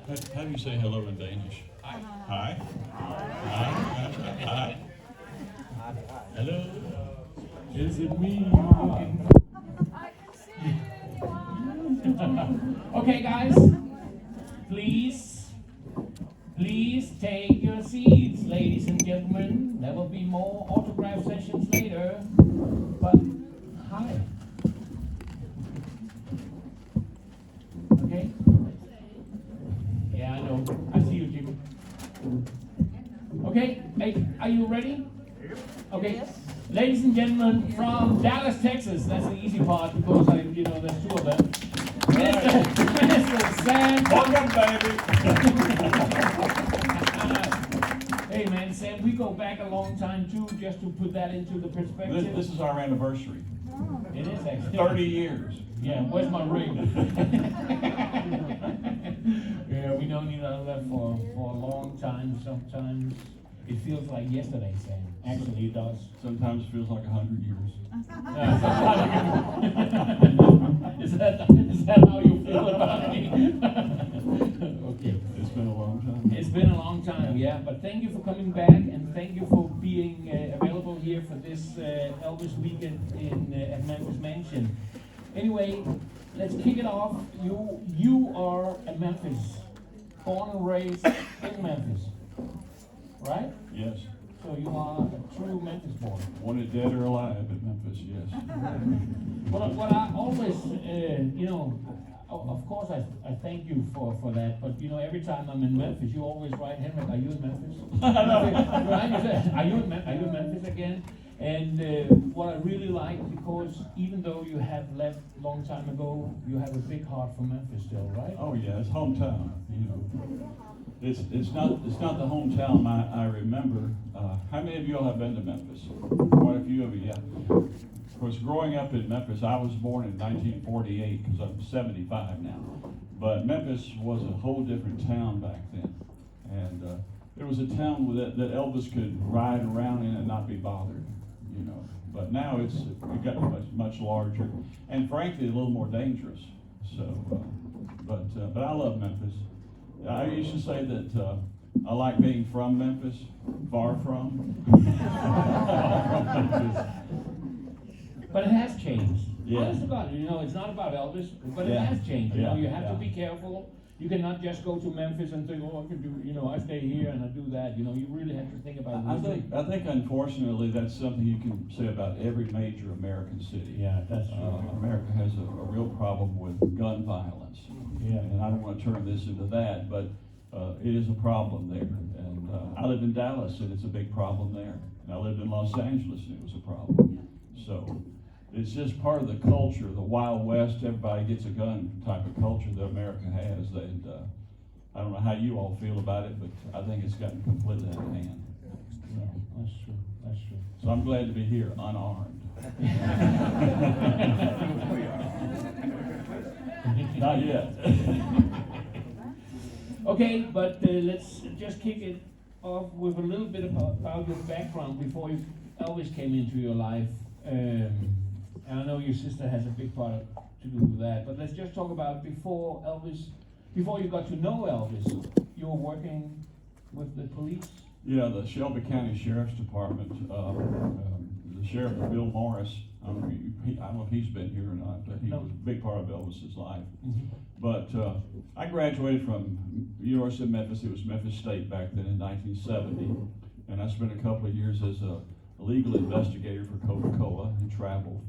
How do you say hello in Danish? Hi. Hi. Hi. Hi. Hello. Is it me? Okay, guys, please take your seats, ladies and gentlemen. There will be more autograph sessions later. But hi. Okay. Yeah, I know. I see you, Jimmy. Okay, hey, are you ready? Okay. Ladies and gentlemen, from Dallas, Texas. That's the easy part because there's two of them. Mr. Sam. Welcome, baby. Hey, man, Sam, we go back a long time too, just to put that into the perspective. This is our anniversary. It is actually 30 years. Yeah, where's my ring? Yeah, we don't need that for a long time. Sometimes it feels like yesterday, Sam. Actually, it does. Sometimes it feels like 100 years. Is that how you feel about me? Okay. It's been a long time. It's been a long time, yeah. But thank you for coming back, and thank you for being available here for this Elvis weekend at Memphis Mansion. Anyway, let's kick it off. You are a Memphis, born and raised in Memphis, right? Yes. So you are a true Memphis boy. Wanted dead or alive at Memphis, yes. What I always, of course I thank you for that, but every time I'm in Memphis, you always write, Henrik, are you in Memphis? Right? You say, are you in Memphis again? And what I really like, because even though you have left a long time ago, you have a big heart for Memphis still, right? Oh yeah, it's hometown. It's not the hometown I remember. How many of you all have been to Memphis? Quite a few of you, yeah. Of course, growing up in Memphis, I was born in 1948 because I'm 75 now. But Memphis was a whole different town back then, and it was a town that Elvis could ride around in and not be bothered. But now it got much larger, and frankly a little more dangerous. So, but I love Memphis. I used to say that I like being from Memphis, far from. Memphis. But it has changed. Yeah. Honest to God, it's not about Elvis, but it Yeah. has changed. Yeah. You have to Yeah. be careful. You cannot just go to Memphis and think, I can do, I stay here and I do that. You really have to think about I think unfortunately that's something you can say about every major American city. Yeah, that's true. America has a real problem with gun violence. Yeah. And I don't want to turn this into that, but it is a problem there. And I live in Dallas, and it's a big problem there. And I lived in Los Angeles, and it was a problem. So it's just part of the culture, the Wild West, everybody gets a gun type of culture that America has. And I don't know how you all feel about it, but I think it's gotten completely out of hand. Yeah, that's true. That's true. So I'm glad to be here unarmed. Not yet. Okay, but let's just kick it off with a little bit about your background before Elvis came into your life. And I know your sister has a big part to do with that, but let's just talk about before you got to know Elvis, you were working with the police? Yeah, the Shelby County Sheriff's Department, the Sheriff Bill Morris, I don't know if he's been here or not, but he was a big part of Elvis's life. Mm-hmm. But I graduated from University of Memphis. It was Memphis State back then in 1970, and I spent a couple of years as a legal investigator for Coca-Cola and traveled.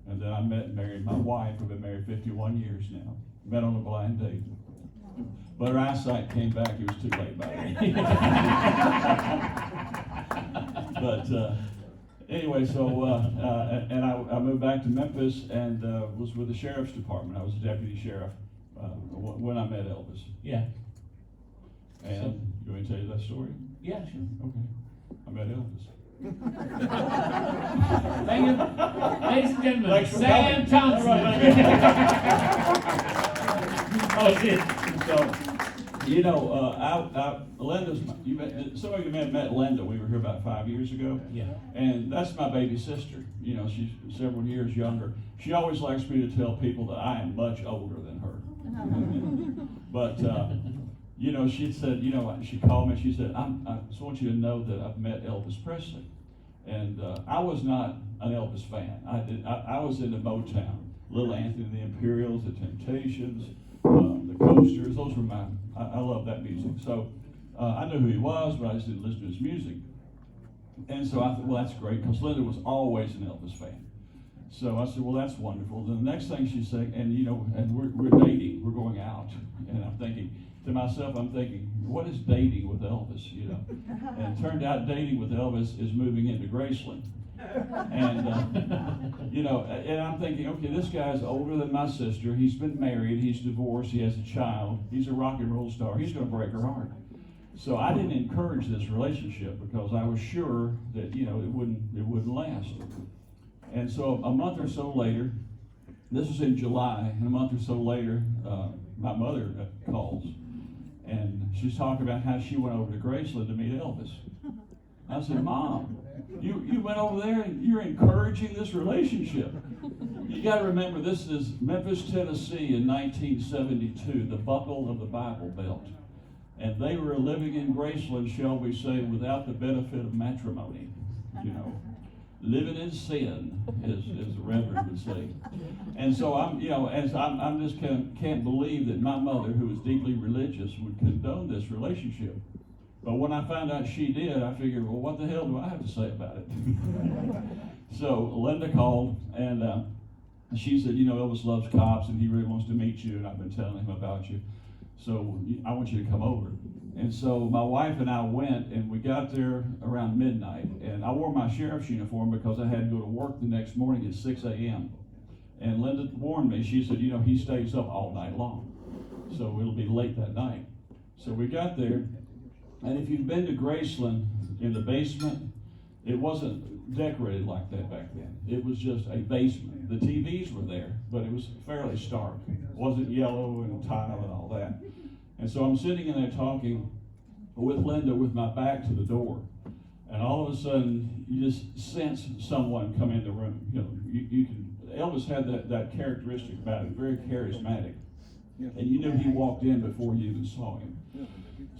And then I met and married my wife. We've been married 51 years now. Met on a blind date. But her eyesight came back. It was too late by then. But anyway, so and I moved back to Memphis and was with the sheriff's department. I was a deputy sheriff when I met Elvis. Yeah. And you want me to tell you that story? Yeah, sure. Okay. I met Elvis. Thank you. Ladies and gentlemen, Thanks for Sam coming. Thompson. Oh, shit. So, Linda's, some of you may have met Linda. We were here about 5 years ago. Yeah. And that's my baby sister. She's several years younger. She always likes me to tell people that I am much older than her. But you know, she said, you know, she called me, she said, I just want you to know that I've met Elvis Presley. And I was not an Elvis fan. I was into Motown. Little Anthony and the Imperials, the Temptations, the Coasters, those were I love that music. So I knew who he was, but I just didn't listen to his music. And so I thought, well, that's great, because Linda was always an Elvis fan. So I said, well, that's wonderful. Then the next thing she said, and you know, and we're dating, we're going out. And I'm thinking, to myself, I'm thinking, what is dating with Elvis, you know? And it turned out dating with Elvis is moving into Graceland. And, you know, and I'm thinking, okay, this guy's older than my sister. He's been married. He's divorced. He has a child. He's a rock and roll star. He's going to break her heart. So I didn't encourage this relationship because I was sure that, you know, it wouldn't last. And so a month or so later, this was in July, and a month or so later, my mother calls. And she's talking about how she went over to Graceland to meet Elvis. I said, Mom, you went over there and you're encouraging this relationship. You got to remember, this is Memphis, Tennessee in 1972, the buckle of the Bible Belt. And they were living in Graceland, shall we say, without the benefit of matrimony. You know, living in sin, as the Reverend would say. And so I'm just can't believe that my mother, who was deeply religious, would condone this relationship. But when I found out she did, I figured, well, what the hell do I have to say about it? So Linda called, and she said, you know, Elvis loves cops, and he really wants to meet you, and I've been telling him about you. So I want you to come over. And so my wife and I went, and we got there around midnight. And I wore my sheriff's uniform because I had to go to work the next morning at 6 a.m. And Linda warned me. She said, you know, he stays up all night long, so it'll be late that night. So we got there, and if you've been to Graceland, in the basement, it wasn't decorated like that back then. It was just a basement. The TVs were there, but it was fairly stark. It wasn't yellow and tile and all that. And so I'm sitting in there talking with Linda with my back to the door. And all of a sudden, you just sense someone come in the room. You know, you can. Elvis had that characteristic about him, very charismatic. And you knew he walked in before you even saw him.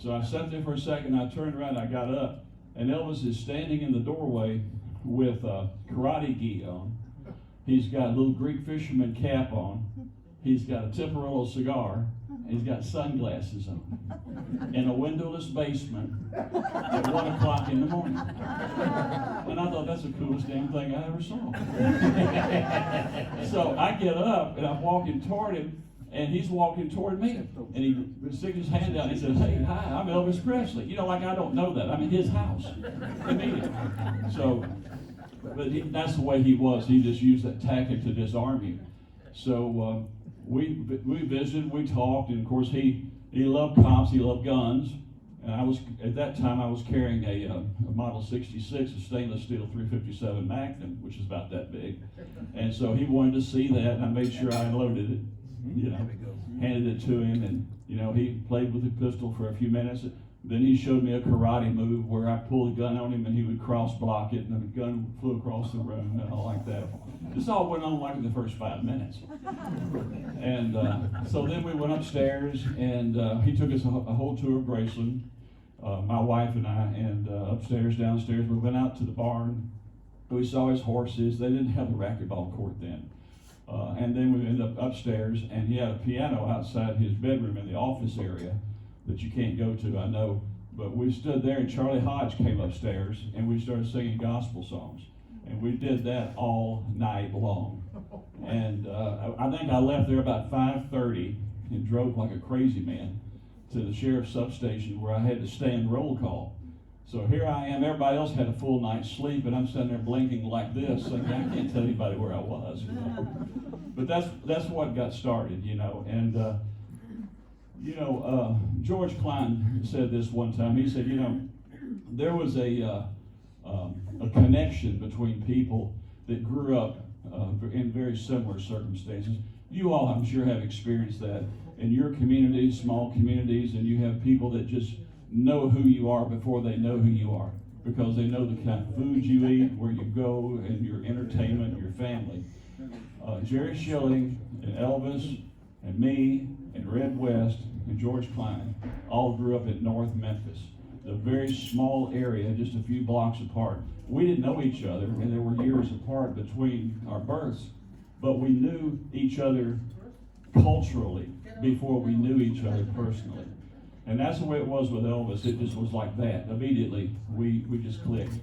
So I sat there for a second, I turned around, I got up, and Elvis is standing in the doorway with a karate gi on. He's got a little Greek fisherman cap on. He's got a Tiparillo cigar. He's got sunglasses on in a windowless basement at 1 o'clock in the morning. And I thought, that's the coolest damn thing I ever saw. So I get up and I'm walking toward him, and he's walking toward me. And he sticks his hand out and he says, hey, hi, I'm Elvis Presley. You know, like I don't know that. I'm in his house. Immediately. So, but that's the way he was. He just used that tactic to disarm you. So, we visited, we talked, and of course he loved cops, he loved guns, and at that time I was carrying a Model 66, a stainless steel 357 Magnum, which is about that big, and so he wanted to see that, and I made sure I unloaded it, you know, handed it to him, and you know, he played with the pistol for a few minutes. Then he showed me a karate move where I pulled a gun on him and he would cross block it, and the gun flew across the room and all like that. This all went on like in the first 5 minutes. And so then we went upstairs, and he took us a whole tour of Graceland, my wife and I, and upstairs, downstairs. We went out to the barn. We saw his horses. They didn't have the racquetball court then. And then we ended up upstairs, and he had a piano outside his bedroom in the office area that you can't go to, I know. But we stood there, and Charlie Hodge came upstairs, and we started singing gospel songs. And we did that all night long. And I think I left there about 5:30 and drove like a crazy man to the sheriff's substation where I had to stand roll call. So here I am, everybody else had a full night's sleep, and I'm sitting there blinking like this, thinking I can't tell anybody where I was. You know? But that's what got started, you know. And George Klein said this one time. He said, you know, there was a connection between people that grew up in very similar circumstances. You all, I'm sure, have experienced that in your communities, small communities, and you have people that just know who you are before they know who you are, because they know the kind of food you eat, where you go, and your entertainment, your family. Jerry Schilling and Elvis and me and Red West and George Klein all grew up in North Memphis, a very small area, just a few blocks apart. We didn't know each other, and there were years apart between our births, but we knew each other culturally before we knew each other personally. And that's the way it was with Elvis. It just was like that. Immediately, we just clicked.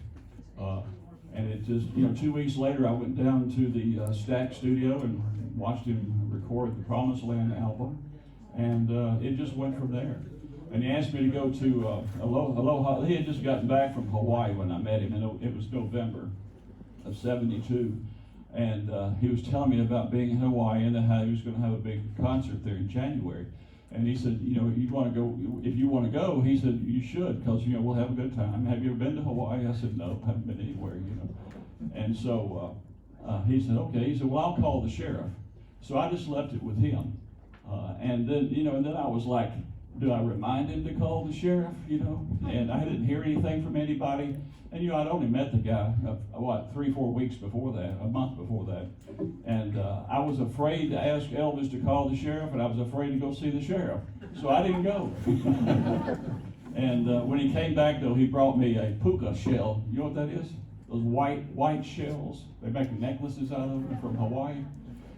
And it just, 2 weeks later, I went down to the Stack studio and watched him record the Promised Land album. And it just went from there. And he asked me to go to Aloha. He had just gotten back from Hawaii when I met him, and it was November of '72. And he was telling me about being in Hawaii and how he was going to have a big concert there in January. And he said, you want to go, if you want to go, he said, you should, because, we'll have a good time. Have you ever been to Hawaii? I said, no, haven't been anywhere, And so he said, okay. He said, well, I'll call the sheriff. So I just left it with him. And then, and then I was like, do I remind him to call the sheriff, And I didn't hear anything from anybody. And, I'd only met the guy, 3-4 weeks before that, a month before that. And I was afraid to ask Elvis to call the sheriff, and I was afraid to go see the sheriff. So I didn't go. And when he came back, though, he brought me a puka shell. You know what that is? Those white shells. They make necklaces out of them from Hawaii.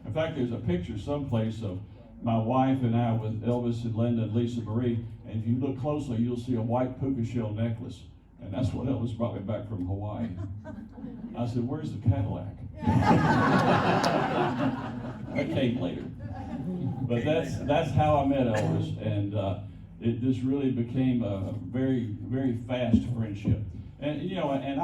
In fact, there's a picture someplace of my wife and I with Elvis and Linda and Lisa Marie. And if you look closely, you'll see a white puka shell necklace. And that's what Elvis brought me back from Hawaii. I said, where's the Cadillac? That came later. But that's how I met Elvis. And it just really became a very, very fast friendship. And, and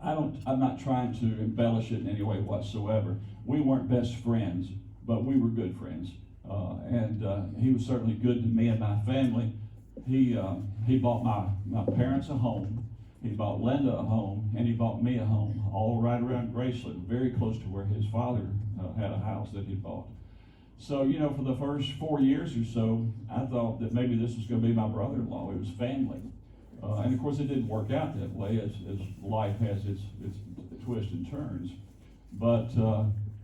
I'm not trying to embellish it in any way whatsoever. We weren't best friends, but we were good friends. And he was certainly good to me and my family. He bought my parents a home, he bought Linda a home, and he bought me a home, all right around Graceland, very close to where his father had a house that he bought. So, for the first 4 years or so, I thought that maybe this was going to be my brother-in-law. It was family. And of course, it didn't work out that way, as life has its twists and turns. But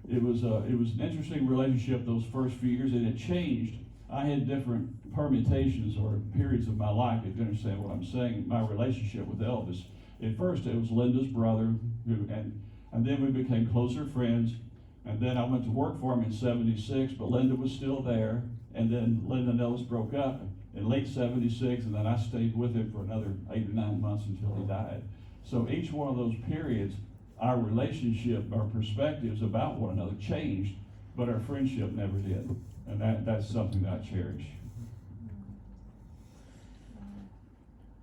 it was an interesting relationship those first few years, and it changed. I had different permutations or periods of my life, if you understand what I'm saying, my relationship with Elvis. At first, it was Linda's brother, and then we became closer friends. And then I went to work for him in '76, but Linda was still there. And then Linda and Elvis broke up in late '76, and then I stayed with him for another 8 or 9 months until he died. So each one of those periods, our relationship, our perspectives about one another changed, but our friendship never did. And that's something that I cherish.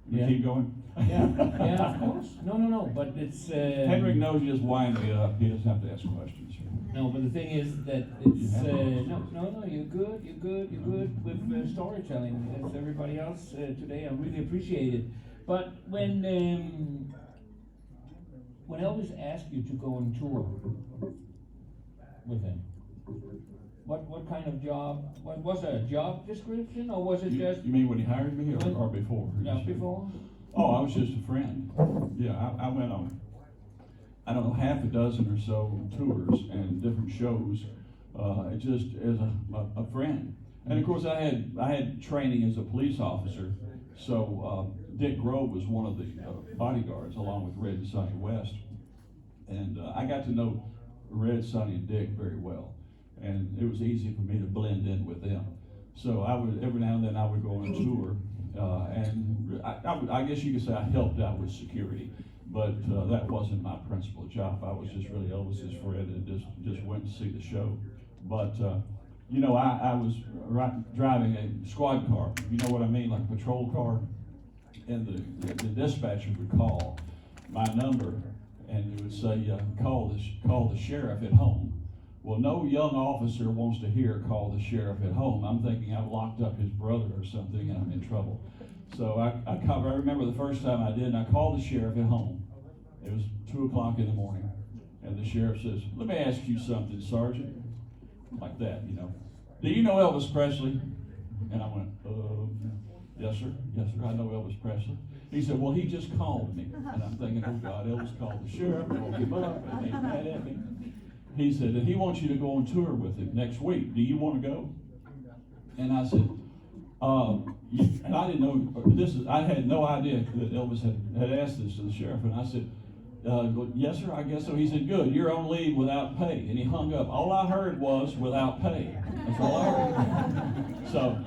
Yeah. Keep going? Yeah, of course. No, but it's... Henrik knows you just wind me up. He doesn't have to ask questions. No, but the thing is that it's... No, you're good with storytelling, as everybody else today. I really appreciate it. But when Elvis asked you to go on tour with him, what kind of job? Was it a job description, or was it just... You mean when he hired me, or before? No, before. Oh, I was just a friend. Yeah, I went on, I don't know, half a dozen or so tours and different shows, just as a friend. And of course, I had training as a police officer. So Dick Grove was one of the bodyguards, along with Red and Sonny West. And I got to know Red, Sonny, and Dick very well. And it was easy for me to blend in with them. So I would, every now and then I would go on a tour, and I guess you could say I helped out with security, but that wasn't my principal job. I was just really Elvis's friend and just went to see the show. But I was driving a squad car, you know what I mean, like a patrol car, and the dispatcher would call my number, and it would say, call the sheriff at home. Well, no young officer wants to hear call the sheriff at home. I'm thinking I've locked up his brother or something and I'm in trouble. So I remember the first time I did, and I called the sheriff at home. It was 2 o'clock in the morning. And the sheriff says, let me ask you something, Sergeant. Like that, Do you know Elvis Presley? And I went, yes, sir. Yes, sir. I know Elvis Presley. He said, well, he just called me. And I'm thinking, oh, God, Elvis called the sheriff. Woke him up, and he's mad at me. He said, and he wants you to go on tour with him next week. Do you want to go? And I said, And I didn't know I had no idea that Elvis had asked this to the sheriff, and I said, yes, sir, I guess so. He said, good, you're on leave without pay. And he hung up. All I heard was without pay. That's all I heard. So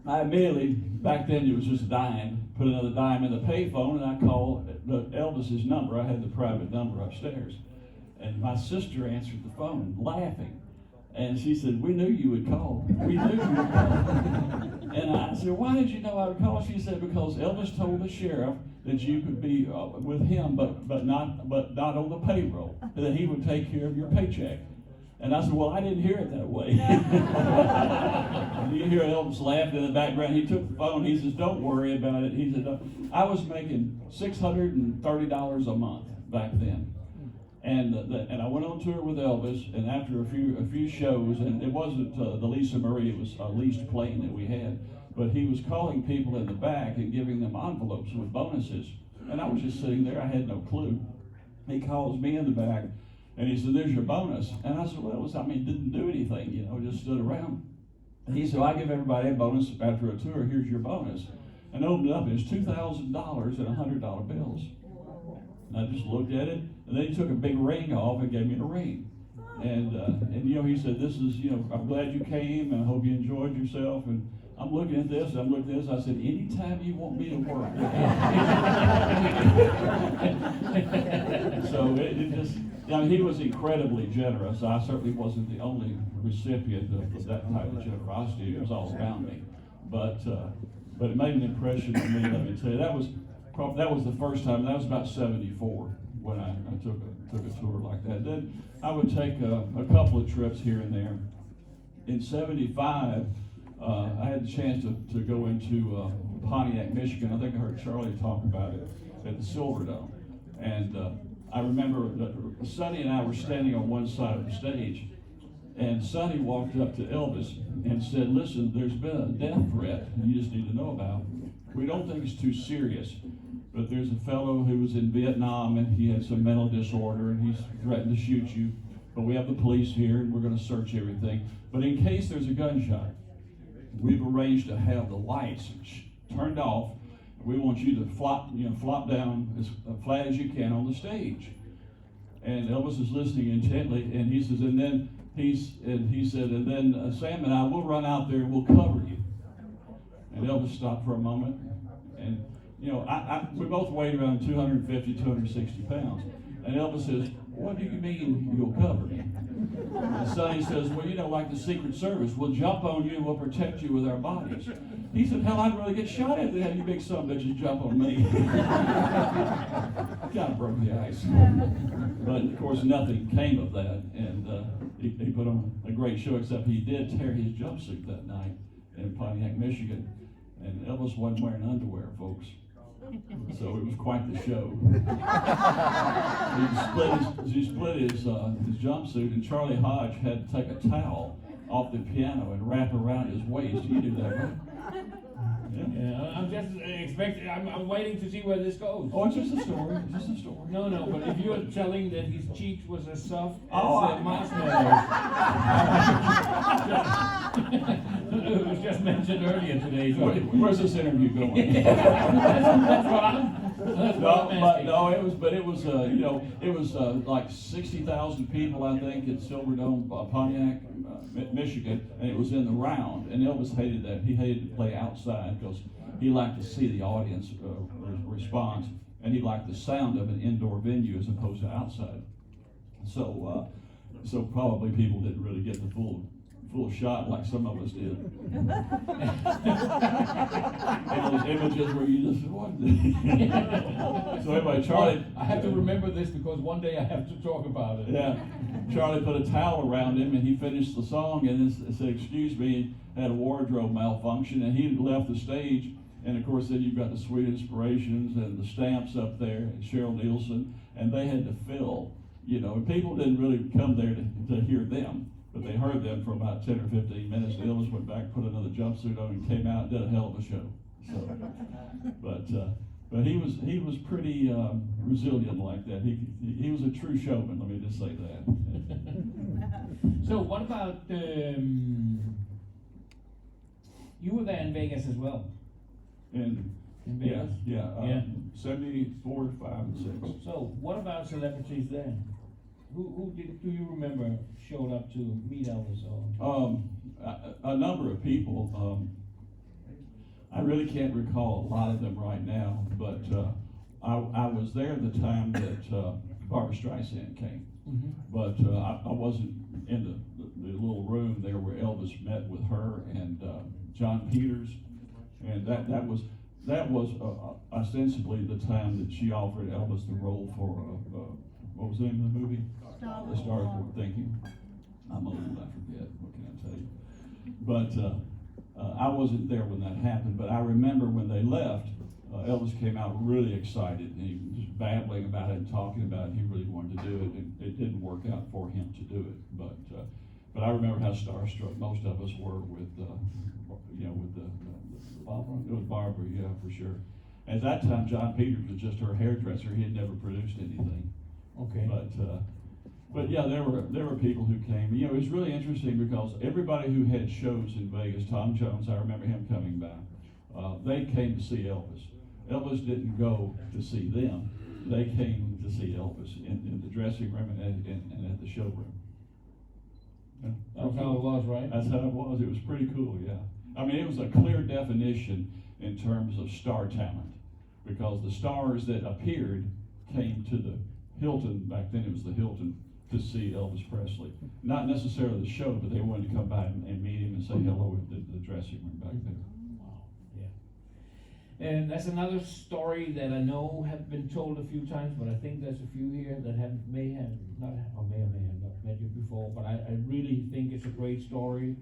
I immediately, back then it was just a dime, put another dime in the payphone, and I called Elvis's number. I had the private number upstairs. And my sister answered the phone, laughing. And she said, we knew you would call. We knew you would call. And I said, why did you know I would call? She said, because Elvis told the sheriff that you could be with him, but not on the payroll, and that he would take care of your paycheck. And I said, well, I didn't hear it that way. And you hear Elvis laughing in the background. He took the phone. He says, don't worry about it. He said, I was making $630 a month back then. And I went on tour with Elvis, and after a few shows, and it wasn't the Lisa Marie, it was a leased plane that we had, but he was calling people in the back and giving them envelopes with bonuses. And I was just sitting there, I had no clue. He calls me in the back, and he said, there's your bonus. And I said, well, didn't do anything, just stood around. And he said, well, I give everybody a bonus after a tour, here's your bonus. And I opened it up, it was $2,000 in $100 bills. And I just looked at it, and then he took a big ring off and gave me a ring. And he said, this is, I'm glad you came, and I hope you enjoyed yourself. And I'm looking at this, I said, anytime you want me to work. So it just, he was incredibly generous. I certainly wasn't the only recipient of that type of generosity. It was all around me. But it made an impression on me, let me tell you. That was the first time. That was about 74 when I took a tour like that. Then I would take a couple of trips here and there. In 75, I had the chance to go into Pontiac, Michigan. I think I heard Charlie talk about it at the Silverdome. And I remember that Sonny and I were standing on one side of the stage, and Sonny walked up to Elvis and said, listen, there's been a death threat you just need to know about. We don't think it's too serious, but there's a fellow who was in Vietnam, and he had some mental disorder, and he's threatened to shoot you. But we have the police here, and we're going to search everything. But in case there's a gunshot, we've arranged to have the lights turned off. We want you to flop down as flat as you can on the stage. And Elvis is listening intently, and he says, and then he said, and then Sam and I will run out there and we'll cover you. And Elvis stopped for a moment, and we both weighed around 250, 260 pounds. And Elvis says, what do you mean you'll cover me? And Sonny says, well, like the Secret Service, we'll jump on you and we'll protect you with our bodies. He said, hell, I'd rather get shot at than have you big son of a bitches jump on me. Kind of broke the ice. But, of course, nothing came of that. And he put on a great show, except he did tear his jumpsuit that night in Pontiac, Michigan. And Elvis wasn't wearing underwear, folks. So it was quite the show. He split his jumpsuit, and Charlie Hodge had to take a towel off the piano and wrap around his waist. You do that, right? Yeah, I'm just expecting. I'm waiting to see where this goes. Oh, it's just a story. It's just a story. No, but if you're telling that his cheeks was as soft as marshmallows, it was just mentioned earlier today. So where's this interview going? That's what I'm asking. It was like 60,000 people, I think, at Silverdome, Pontiac, Michigan, and it was in the round. And Elvis hated that. He hated to play outside because he liked to see the audience response, and he liked the sound of an indoor venue as opposed to outside. So probably people didn't really get the full shot like some of us did. And those images where you just what? So anyway, Charlie. I have to remember this because one day I have to talk about it. Yeah. Charlie put a towel around him, and he finished the song, and said, excuse me, had a wardrobe malfunction, and he left the stage. And of course, then you've got the Sweet Inspirations and the Stamps up there, and Cheryl Nielsen, and they had to fill, and people didn't really come there to hear them. But they heard them for about 10 or 15 minutes. Elvis went back, put another jumpsuit on, and came out and did a hell of a show. So, but he was pretty resilient like that. He was a true showman. Let me just say that. So what about You were there in Vegas as well. In Vegas? Yeah. 74, 5, and 6. So, what about celebrities there? Who do you remember showed up to meet Elvis? Or? A number of people. I really can't recall a lot of them right now, but I was there the time that Barbra Streisand came. Mm-hmm. But I wasn't in the little room there where Elvis met with her and John Peters, and that was ostensibly the time that she offered Elvis the role for what was the name of the movie? The Stars Were Thinking. I'm old, I forget. What can I tell you? But I wasn't there when that happened. But I remember when they left, Elvis came out really excited, and he was babbling about it and talking about it. He really wanted to do it, and it didn't work out for him to do it. But I remember how starstruck most of us were with with the Barbra. It was Barbra, yeah, for sure. At that time, John Peters was just her hairdresser. He had never produced anything. Okay. But yeah, there were people who came. You know, it was really interesting because everybody who had shows in Vegas, Tom Jones, I remember him coming by. They came to see Elvis. Elvis didn't go to see them. They came to see Elvis in the dressing room and at the showroom. Yeah. That's how it was, right? That's how it was. It was pretty cool, yeah. I mean, it was a clear definition in terms of star talent, because the stars that appeared came to the Hilton, back then it was the Hilton, to see Elvis Presley. Not necessarily the show, but they wanted to come by and meet him and say hello at the dressing room back there. Wow, yeah. And that's another story that I know have been told a few times, but I think there's a few here that may have not met you before, but I really think it's a great story.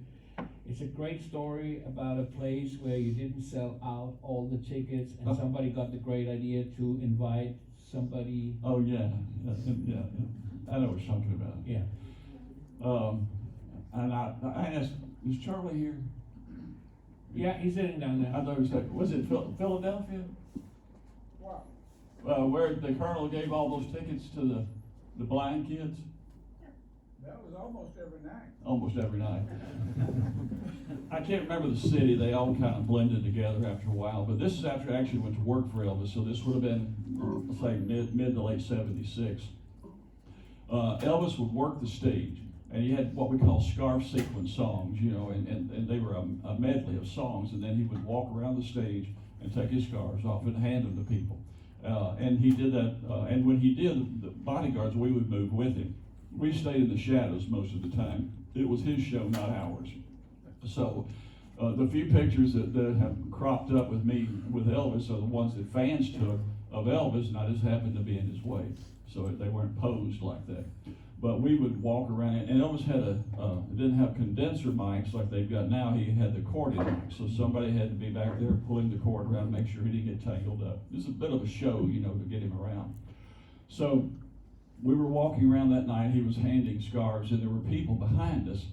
It's a great story about a place where you didn't sell out all the tickets, and somebody got the great idea to invite somebody. Oh yeah. I know what you're talking about. Yeah. And I asked, is Charlie here? Yeah, he's sitting down there. I thought he was like, was it Philadelphia? What? Where the colonel gave all those tickets to the blind kids? That was almost every night. Almost every night. I can't remember the city. They all kind of blended together after a while. But this is after I actually went to work for Elvis. So this would have been, let's say, mid to late 76. Elvis would work the stage. And he had what we call scarf sequence songs, you know, and they were a medley of songs. And then he would walk around the stage and take his scarves off and hand them to people. And he did that. And when he did, the bodyguards, we would move with him. We stayed in the shadows most of the time. It was his show, not ours. So the few pictures that have cropped up with me with Elvis are the ones that fans took of Elvis, and I just happened to be in his way. So they weren't posed like that. But we would walk around, and Elvis had didn't have condenser mics like they've got now. He had the corded mic, so somebody had to be back there pulling the cord around to make sure he didn't get tangled up. It was a bit of a show, you know, to get him around. So we were walking around that night. He was handing scarves, and there were people behind us,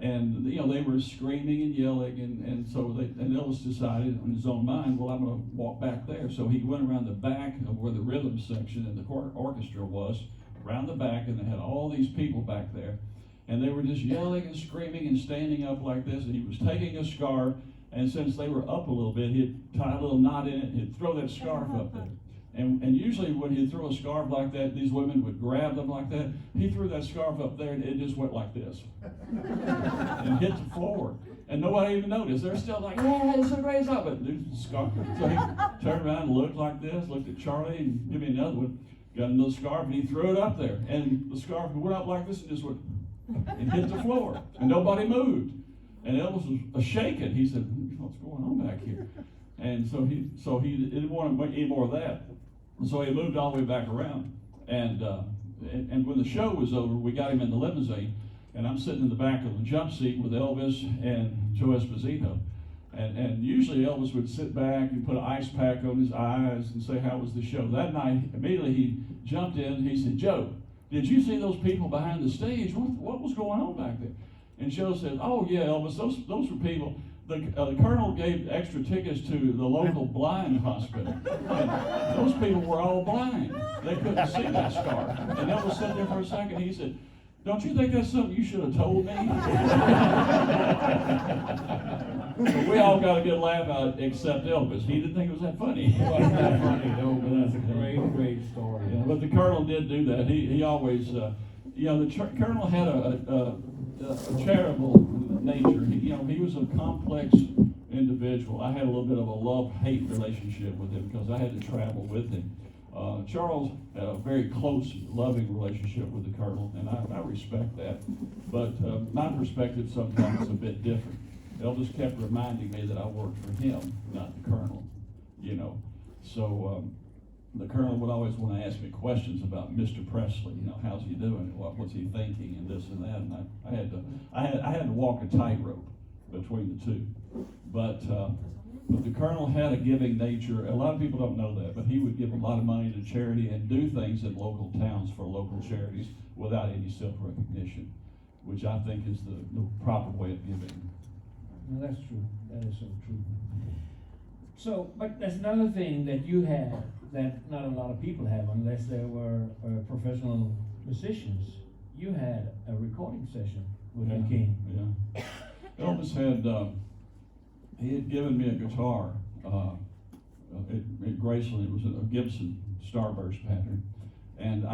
and you know they were screaming and yelling, and Elvis decided in his own mind, well, I'm going to walk back there. So he went around the back of where the rhythm section and the orchestra was, around the back, and they had all these people back there, and they were just yelling and screaming and standing up like this. And he was taking a scarf, and since they were up a little bit, he'd tie a little knot in it, and he'd throw that scarf up there. And usually when he'd throw a scarf like that, these women would grab them like that. He threw that scarf up there, and it just went like this and hit the floor. And nobody even noticed. They're still like, yeah, it's a raise up. But there's the scarf. So he turned around and looked like this, looked at Charlie, and give me another one. Got another scarf, and he threw it up there. And the scarf went up like this and just went and hit the floor. And nobody moved. And Elvis was shaken. He said, what's going on back here? And so he didn't want any more of that. And so he moved all the way back around. And when the show was over, we got him in the limousine. And I'm sitting in the back of the jump seat with Elvis and Joe Esposito. And usually Elvis would sit back and put an ice pack on his eyes and say, how was the show? That night, immediately he jumped in and he said, Joe, did you see those people behind the stage? What was going on back there? And Joe said, oh yeah, Elvis, those were people. The colonel gave extra tickets to the local blind hospital. And those people were all blind. They couldn't see that scarf. And Elvis sat there for a second. He said, Don't you think that's something you should have told me? We all got a good laugh out except Elvis. He didn't think it was that funny. It wasn't that funny, no, but that's a great story. Yeah, but the colonel did do that. He always, the colonel had a charitable nature. He was a complex individual. I had a little bit of a love-hate relationship with him because I had to travel with him. Charles had a very close, loving relationship with the colonel, and I respect that. But my perspective sometimes is a bit different. Elvis kept reminding me that I worked for him, not the colonel. So the colonel would always want to ask me questions about Mr. Presley. How's he doing? What's he thinking, and this and that. And I had to walk a tightrope between the two. But the colonel had a giving nature. A lot of people don't know that, but he would give a lot of money to charity and do things in local towns for local charities without any self-recognition, which I think is the proper way of giving. No, that's true. That is so true. So, but there's another thing that you had that not a lot of people have, unless they were professional musicians. You had a recording session with the king. Yeah. Elvis had he had given me a guitar at Graceland. It was a Gibson Starburst pattern, and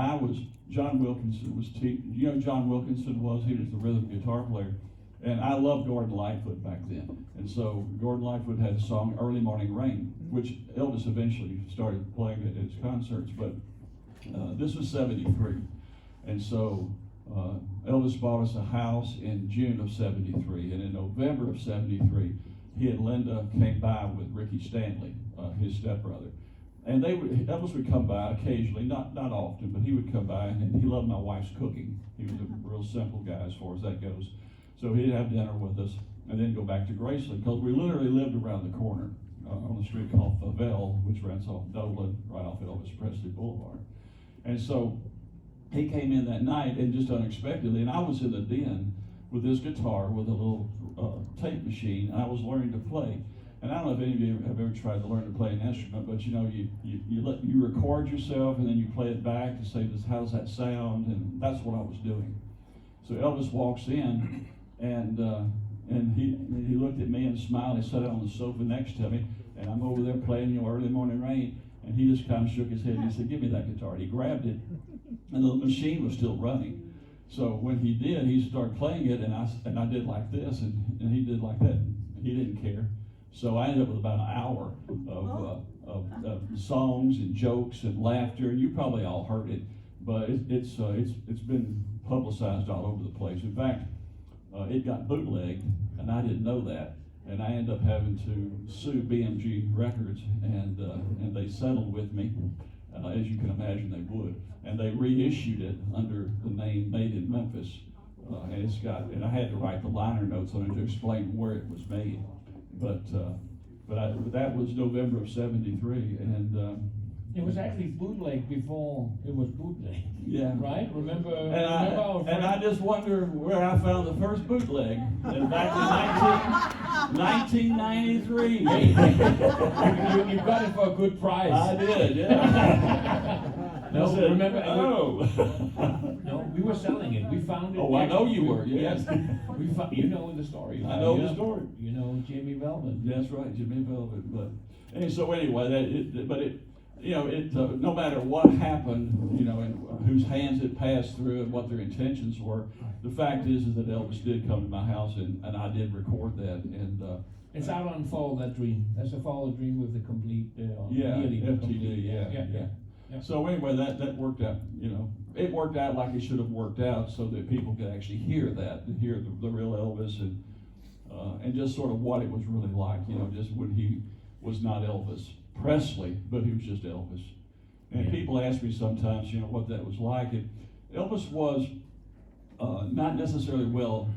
John Wilkinson was teaching. John Wilkinson was. He was the rhythm guitar player. And I loved Gordon Lightfoot back then. And so Gordon Lightfoot had a song, Early Morning Rain, which Elvis eventually started playing at his concerts. But this was 73. And so Elvis bought us a house in June of 73. And in November of 73, he and Linda came by with Ricky Stanley, his stepbrother. And Elvis would come by occasionally, not often, but he would come by, and he loved my wife's cooking. He was a real simple guy as far as that goes. So he'd have dinner with us and then go back to Graceland, because we literally lived around the corner on a street called Favell, which runs off Dolan, right off Elvis Presley Boulevard. And so he came in that night, and just unexpectedly, and I was in the den with this guitar with a little tape machine, and I was learning to play. And I don't know if any of you have ever tried to learn to play an instrument, but you record yourself and then you play it back to say, how does that sound? And that's what I was doing. So Elvis walks in, and he looked at me and smiled. He sat down on the sofa next to me, and I'm over there playing Early Morning Rain, and he just kind of shook his head and he said, "Give me that guitar." And he grabbed it, and the machine was still running. So when he did, he started playing it, and I did like this, and he did like that. He didn't care. So I ended up with about an hour of songs and jokes and laughter. You probably all heard it, but it's been publicized all over the place. In fact, it got bootlegged, and I didn't know that. And I ended up having to sue BMG Records, and they settled with me, as you can imagine they would. And they reissued it under the name Made in Memphis. And I had to write the liner notes on it to explain where it was made. But that was November of 73, and it was actually bootleg before it was bootleg. Yeah. Right? Remember and I just wonder where I found the first bootleg. And back in 1993. You got it for a good price. I did, yeah. No, said, remember? Oh. No, we were selling it. We found it. Oh, I know you were, yes. You know the story. I know the story. You know Jimmy Velvet. That's right, Jimmy Velvet. And so anyway, no matter what happened, and whose hands it passed through and what their intentions were, the fact is that Elvis did come to my house, and I did record that. And it's out on Follow That Dream. That's a Follow That Dream with the complete. FTD. Yeah. So anyway, that worked out. It worked out like it should have worked out, so that people could actually hear that, and hear the real Elvis, and just sort of what it was really like. Just when he was not Elvis Presley, but he was just Elvis. And people ask me sometimes, what that was like. And Elvis was not necessarily well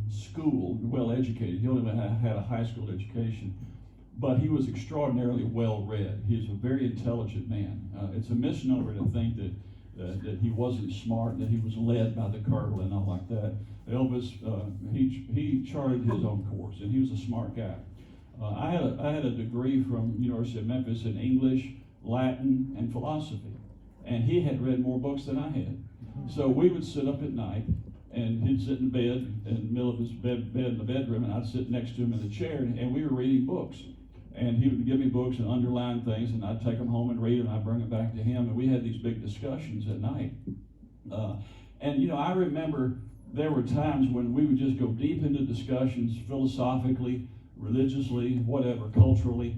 schooled, well educated. He only had a high school education, but he was extraordinarily well read. He was a very intelligent man. It's a misnomer to think that he wasn't smart, that he was led by the colonel and all like that. Elvis, he charted his own course, and he was a smart guy. I had a degree from University of Memphis in English, Latin, and philosophy, and he had read more books than I had. So we would sit up at night, and he'd sit in bed, in the middle of his bed in the bedroom, and I'd sit next to him in the chair, and we were reading books. And he would give me books and underline things, and I'd take them home and read them, and I'd bring them back to him, and we had these big discussions at night. And you know, I remember there were times when we would just go deep into discussions, philosophically, religiously, whatever, culturally,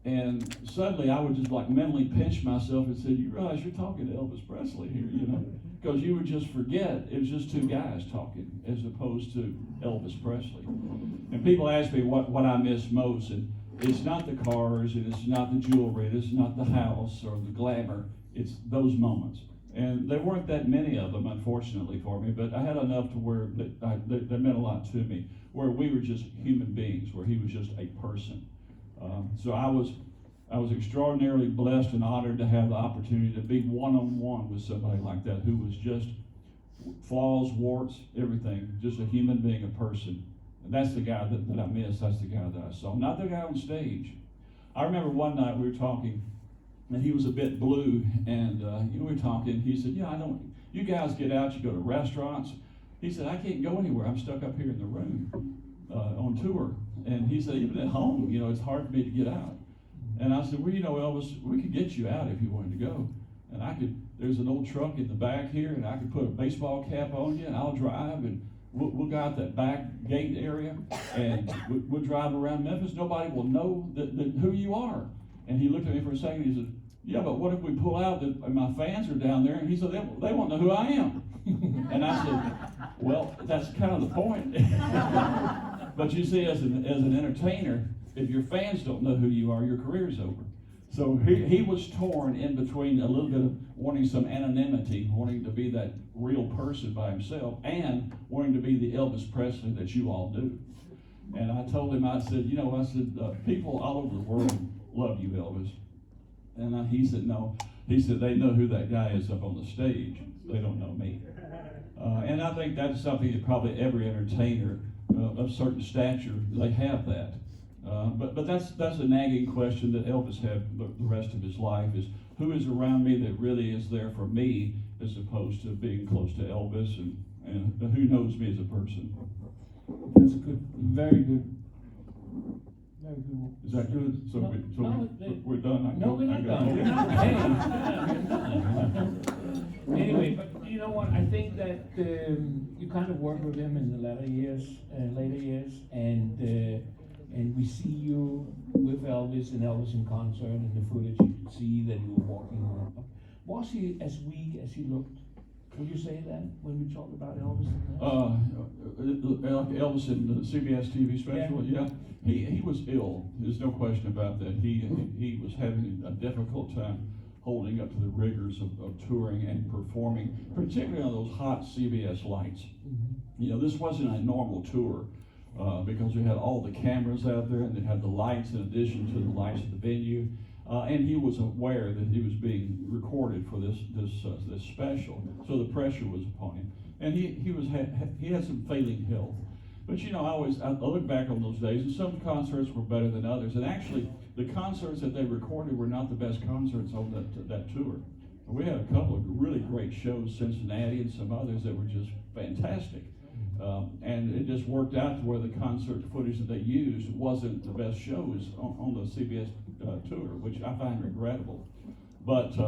and suddenly I would just like mentally pinch myself and say, you realize you're talking to Elvis Presley here, you know? Because you would just forget it was just two guys talking as opposed to Elvis Presley. And people ask me what I miss most, and it's not the cars, and it's not the jewelry, it's not the house or the glamour, it's those moments. And there weren't that many of them, unfortunately, for me, but I had enough to where that meant a lot to me, where we were just human beings, where he was just a person. So I was extraordinarily blessed and honored to have the opportunity to be one-on-one with somebody like that who was just flaws, warts, everything, just a human being, a person. And that's the guy that I miss. That's the guy that I saw. Not the guy on stage. I remember one night we were talking, and he was a bit blue, and we were talking. He said, you guys get out, you go to restaurants. He said, I can't go anywhere. I'm stuck up here in the room on tour. And he said, even at home, it's hard for me to get out. And I said, well, Elvis, we could get you out if you wanted to go. And there's an old truck in the back here, and I could put a baseball cap on you, and I'll drive, and we'll go out that back gate area, and we'll drive around Memphis. Nobody will know who you are. And he looked at me for a second, he said, yeah, but what if we pull out and my fans are down there? And he said, they won't know who I am. And I said, well, that's kind of the point. But you see, as an entertainer, if your fans don't know who you are, your career's over. So he was torn in between a little bit of wanting some anonymity, wanting to be that real person by himself, and wanting to be the Elvis Presley that you all do. And I told him, I said, people all over the world love you, Elvis. And he said, no. He said, they know who that guy is up on the stage. They don't know me. And I think that's something that probably every entertainer of certain stature, they have that. But that's a nagging question that Elvis had the rest of his life, is who is around me that really is there for me as opposed to being close to Elvis and who knows me as a person. That's good, very good. Very good. Is that good? So, we're done? No, we're not done. We're not done. Anyway, but you know what? I think that you kind of worked with him in the later years, and we see you with Elvis and Elvis in concert, and the footage you could see that you were walking on. Was he as weak as he looked? Would you say that when we talk about Elvis? Like Elvis in the CBS TV special, yeah. He was ill. There's no question about that. He was having a difficult time holding up to the rigors of touring and performing, particularly on those hot CBS lights. Mm-hmm. This wasn't a normal tour because we had all the cameras out there, and they had the lights in addition to the lights of the venue. And he was aware that he was being recorded for this special, so the pressure was upon him. And he had some failing health. But I look back on those days, and some concerts were better than others. And actually, the concerts that they recorded were not the best concerts on that tour. We had a couple of really great shows, Cincinnati and some others that were just fantastic. And it just worked out to where the concert footage that they used wasn't the best shows on the CBS tour, which I find regrettable. But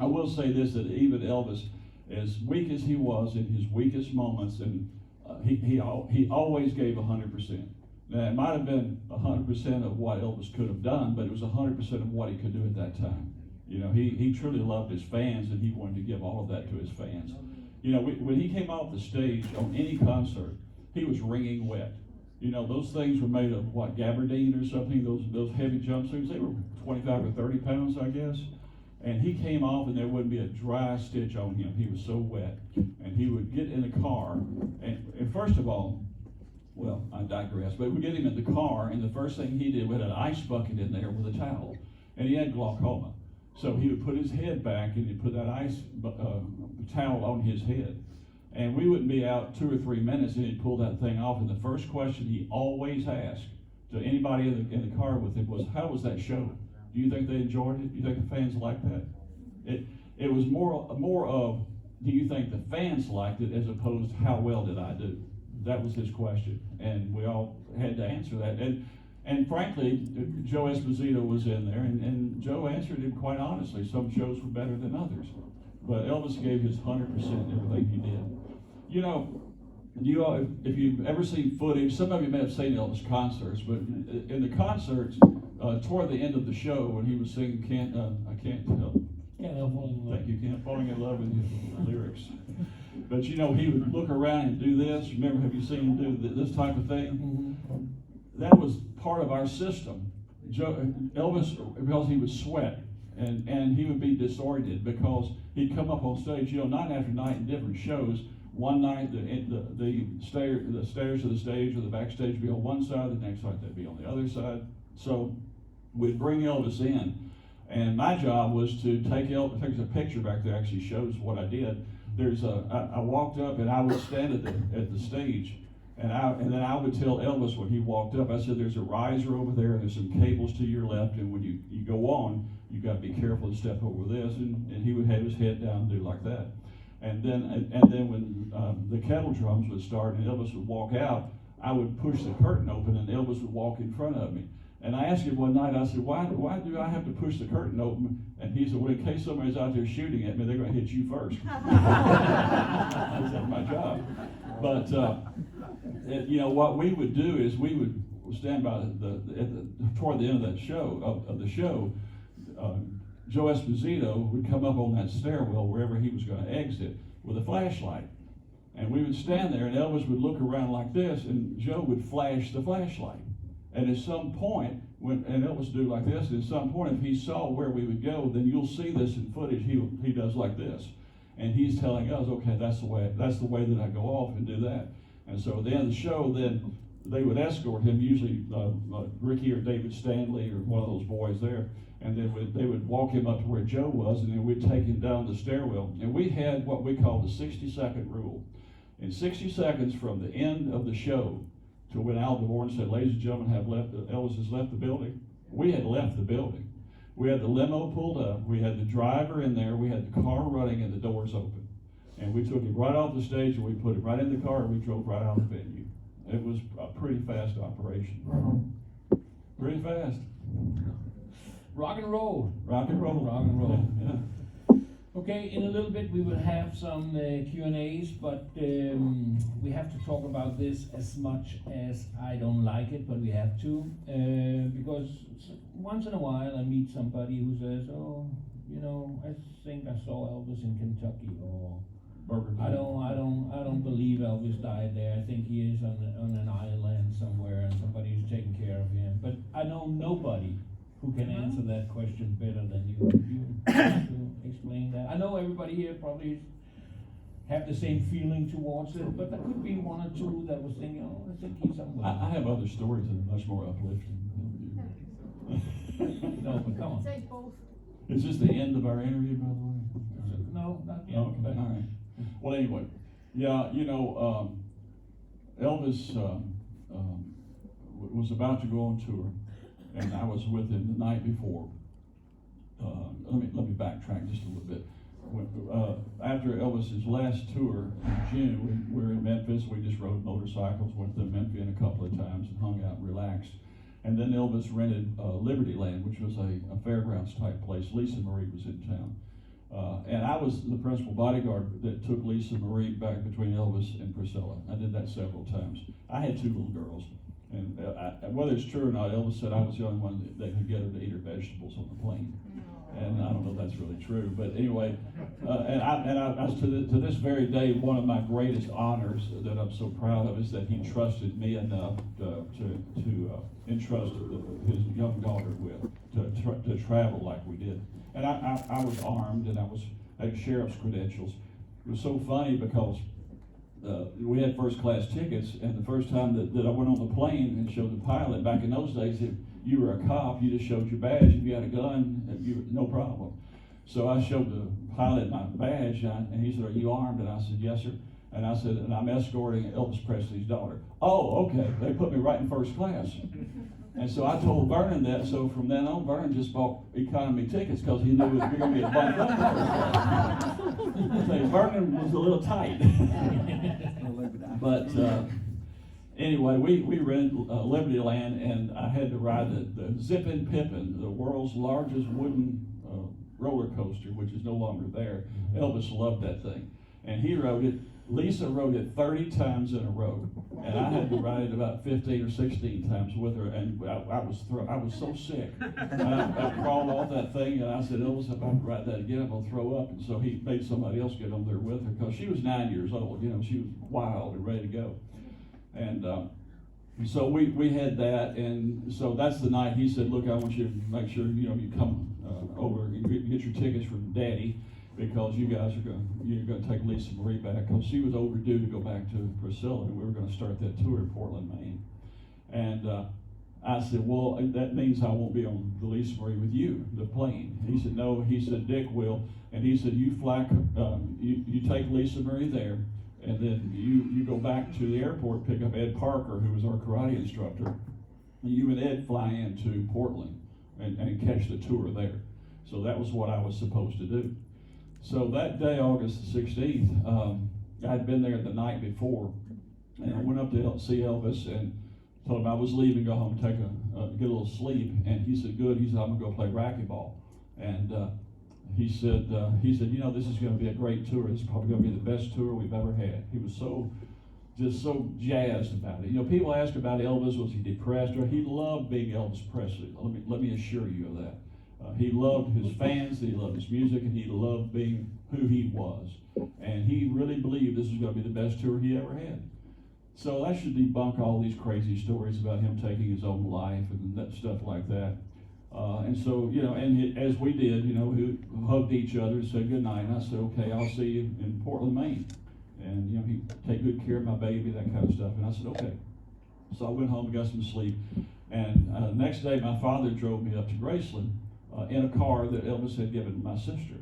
I will say this, that even Elvis, as weak as he was in his weakest moments, and he always gave 100%. Now, it might have been 100% of what Elvis could have done, but it was 100% of what he could do at that time. He truly loved his fans, and he wanted to give all of that to his fans. When he came off the stage on any concert, he was wringing wet. Those things were made of what, gabardine or something, those heavy jumpsuits, they were 25 or 30 pounds, I guess. And he came off and there wouldn't be a dry stitch on him. He was so wet. And he would get in the car, and first of all, well, I digress, but we get him in the car, and the first thing he did, we had an ice bucket in there with a towel, and he had glaucoma. So he would put his head back, and he'd put that ice towel on his head. And we wouldn't be out 2 or 3 minutes, and he'd pull that thing off. And the first question he always asked to anybody in the car with him was, how was that show? Do you think they enjoyed it? Do you think the fans liked that? It was more of do you think the fans liked it as opposed to how well did I do? That was his question, and we all had to answer that. And frankly, Joe Esposito was in there, and Joe answered him quite honestly. Some shows were better than others, but Elvis gave his 100% everything he did. You know, if you've ever seen footage, some of you may have seen Elvis concerts, but in the concerts, toward the end of the show, when he was singing I Can't Help. Can't help falling in love. Thank you, Can't Falling in Love with You, lyrics. But you know, he would look around and do this. Remember, have you seen him do this type of thing? Mm-hmm. That was part of our system. Elvis, because he would sweat, and he would be disoriented because he'd come up on stage, you know, night after night in different shows. One night, the stairs of the stage or the backstage would be on one side, the next night they'd be on the other side. So we'd bring Elvis in, and my job was to take Elvis. There's a picture back there actually shows what I did. I walked up and I would stand at the stage, and then I would tell Elvis when he walked up, I said, there's a riser over there, and there's some cables to your left, and when you go on, you've got to be careful to step over this, and he would have his head down and do like that. And then when the kettle drums would start and Elvis would walk out, I would push the curtain open and Elvis would walk in front of me. And I asked him one night, I said, why do I have to push the curtain open? And he said, well, in case somebody's out there shooting at me, they're going to hit you first. That's my job. But, you know, what we would do is we would stand by toward the end of that show, of the show, Joe Esposito would come up on that stairwell wherever he was going to exit with a flashlight. And we would stand there and Elvis would look around like this and Joe would flash the flashlight. And at some point, and Elvis would do like this, and at some point if he saw where we would go, then you'll see this in footage, he does like this. And he's telling us, okay, that's the way that I go off and do that. And so at the end of the show, then they would escort him, usually Ricky or David Stanley or one of those boys there. And then they would walk him up to where Joe was, and then we'd take him down the stairwell. And we had what we called the 60-second rule. In 60 seconds from the end of the show to when Al DeVorn said, ladies and gentlemen, Elvis has left the building, we had left the building. We had the limo pulled up, we had the driver in there, we had the car running and the doors open. And we took him right off the stage and we put him right in the car and we drove right out of the venue. It was a pretty fast operation. Pretty fast. Rock and roll. Rock and roll. Rock and roll. Yeah. Okay, in a little bit we will have some Q&As, but we have to talk about this as much as I don't like it, but we have to, because once in a while I meet somebody who says, oh, you know, I think I saw Elvis in Kentucky, or I don't believe Elvis died there. I think he is on an island somewhere and somebody's taking care of him. But I know nobody who can answer that question better than you. You have to explain that. I know everybody here probably have the same feeling towards it, but there could be one or two that was thinking, oh, I think he's somewhere. I have other stories that are much more uplifting. No, but come on. Say both. Is this the end of our interview, by the way? No, not yet. Okay, all right. Well, anyway, yeah, you know, Elvis was about to go on tour, and I was with him the night before. Let me backtrack just a little bit. After Elvis's last tour in June, we were in Memphis. We just rode motorcycles, went to Memphis a couple of times and hung out and relaxed. And then Elvis rented Liberty Land, which was a fairgrounds type place. Lisa Marie was in town. And I was the principal bodyguard that took Lisa Marie back between Elvis and Priscilla. I did that several times. I had two little girls. And whether it's true or not, Elvis said I was the only one that could get her to eat her vegetables on the plane. And I don't know if that's really true, but anyway, to this very day, one of my greatest honors that I'm so proud of is that he trusted me enough to entrust his young daughter with, to travel like we did. And I was armed and I had sheriff's credentials. It was so funny because we had first class tickets, and the first time that I went on the plane and showed the pilot, back in those days, if you were a cop, you just showed your badge. If you had a gun, no problem. So I showed the pilot my badge, and he said, "Are you armed?" And I said, "Yes, sir." And I said, "And I'm escorting Elvis Presley's daughter." "Oh, okay." They put me right in first class. And so I told Vernon that, so from then on, Vernon just bought economy tickets because he knew it was going to be a bump up. Vernon was a little tight. But anyway, we rented Liberty Land, and I had to ride the Zippin' Pippin, the world's largest wooden roller coaster, which is no longer there. Elvis loved that thing, and he rode it. Lisa rode it 30 times in a row, and I had to ride it about 15 or 16 times with her, and I was so sick. And I crawled off that thing, and I said, Elvis, if I ride that again, I'm going to throw up. And so he made somebody else get on there with her, because she was 9 years old. You know, she was wild and ready to go. And so we had that, and so that's the night he said, look, I want you to make sure, you know, you come over and get your tickets from Daddy, because you're going to take Lisa Marie back, because she was overdue to go back to Priscilla, and we were going to start that tour in Portland, Maine. And I said, well, that means I won't be on the Lisa Marie with you, the plane. He said, no. He said, Dick will. And he said, you fly, you take Lisa Marie there, and then you go back to the airport, pick up Ed Parker, who was our karate instructor, and you and Ed fly into Portland and catch the tour there. So that was what I was supposed to do. So that day, August the 16th, I'd been there the night before, and I went up to see Elvis and told him I was leaving, go home, get a little sleep. And he said, good. He said, I'm gonna go play racquetball. And he said, you know, this is gonna be a great tour. It's probably gonna be the best tour we've ever had. He was just so jazzed about it. You know, people ask about Elvis, was he depressed? Or he loved being Elvis Presley. Let me assure you of that. He loved his fans, he loved his music, and he loved being who he was. And he really believed this was going to be the best tour he ever had. So that should debunk all these crazy stories about him taking his own life and that stuff like that. And so, you know, and as we did, you know, we hugged each other and said goodnight. And I said, okay, I'll see you in Portland, Maine. And, you know, he'd take good care of my baby, that kind of stuff. And I said, okay. So I went home and got some sleep. And next day, my father drove me up to Graceland in a car that Elvis had given my sister.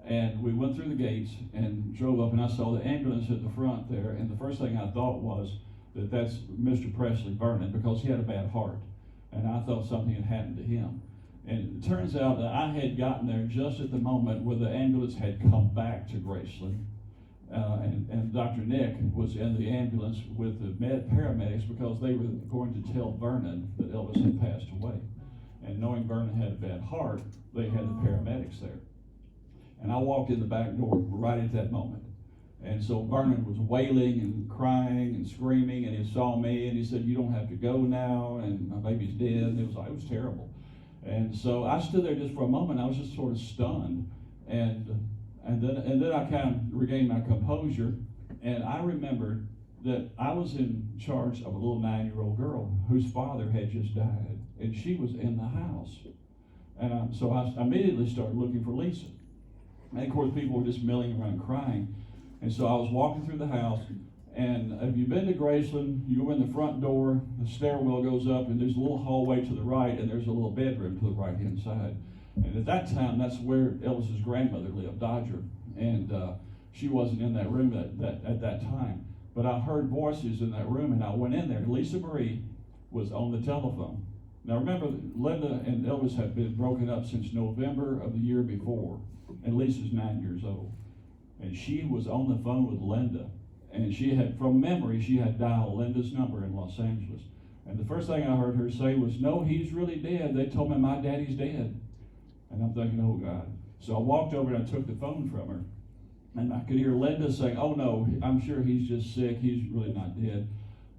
And we went through the gates and drove up, and I saw the ambulance at the front there. And the first thing I thought was that that's Mr. Presley Vernon, because he had a bad heart. And I thought something had happened to him. And it turns out that I had gotten there just at the moment where the ambulance had come back to Graceland. And Dr. Nick was in the ambulance with the paramedics, because they were going to tell Vernon that Elvis had passed away. And knowing Vernon had a bad heart, they had the paramedics there. And I walked in the back door right at that moment. And so Vernon was wailing and crying and screaming, and he saw me, and he said, you don't have to go now, and my baby's dead. And it was terrible. And so I stood there just for a moment. I was just sort of stunned. And then I kind of regained my composure, and I remembered that I was in charge of a little 9-year-old girl whose father had just died, and she was in the house. And so I immediately started looking for Lisa. And of course, people were just milling around crying. And so I was walking through the house, and if you've been to Graceland, you go in the front door, the stairwell goes up, and there's a little hallway to the right, and there's a little bedroom to the right-hand side. And at that time, that's where Elvis's grandmother lived, Dodger. And she wasn't in that room at that time. But I heard voices in that room, and I went in there. Lisa Marie was on the telephone. Now remember, Linda and Elvis had been broken up since November of the year before, and Lisa's 9 years old. And she was on the phone with Linda, and she had, from memory, she had dialed Linda's number in Los Angeles. And the first thing I heard her say was, no, he's really dead. They told me my daddy's dead. And I'm thinking, oh God. So I walked over and I took the phone from her, and I could hear Linda saying, oh no, I'm sure he's just sick. He's really not dead.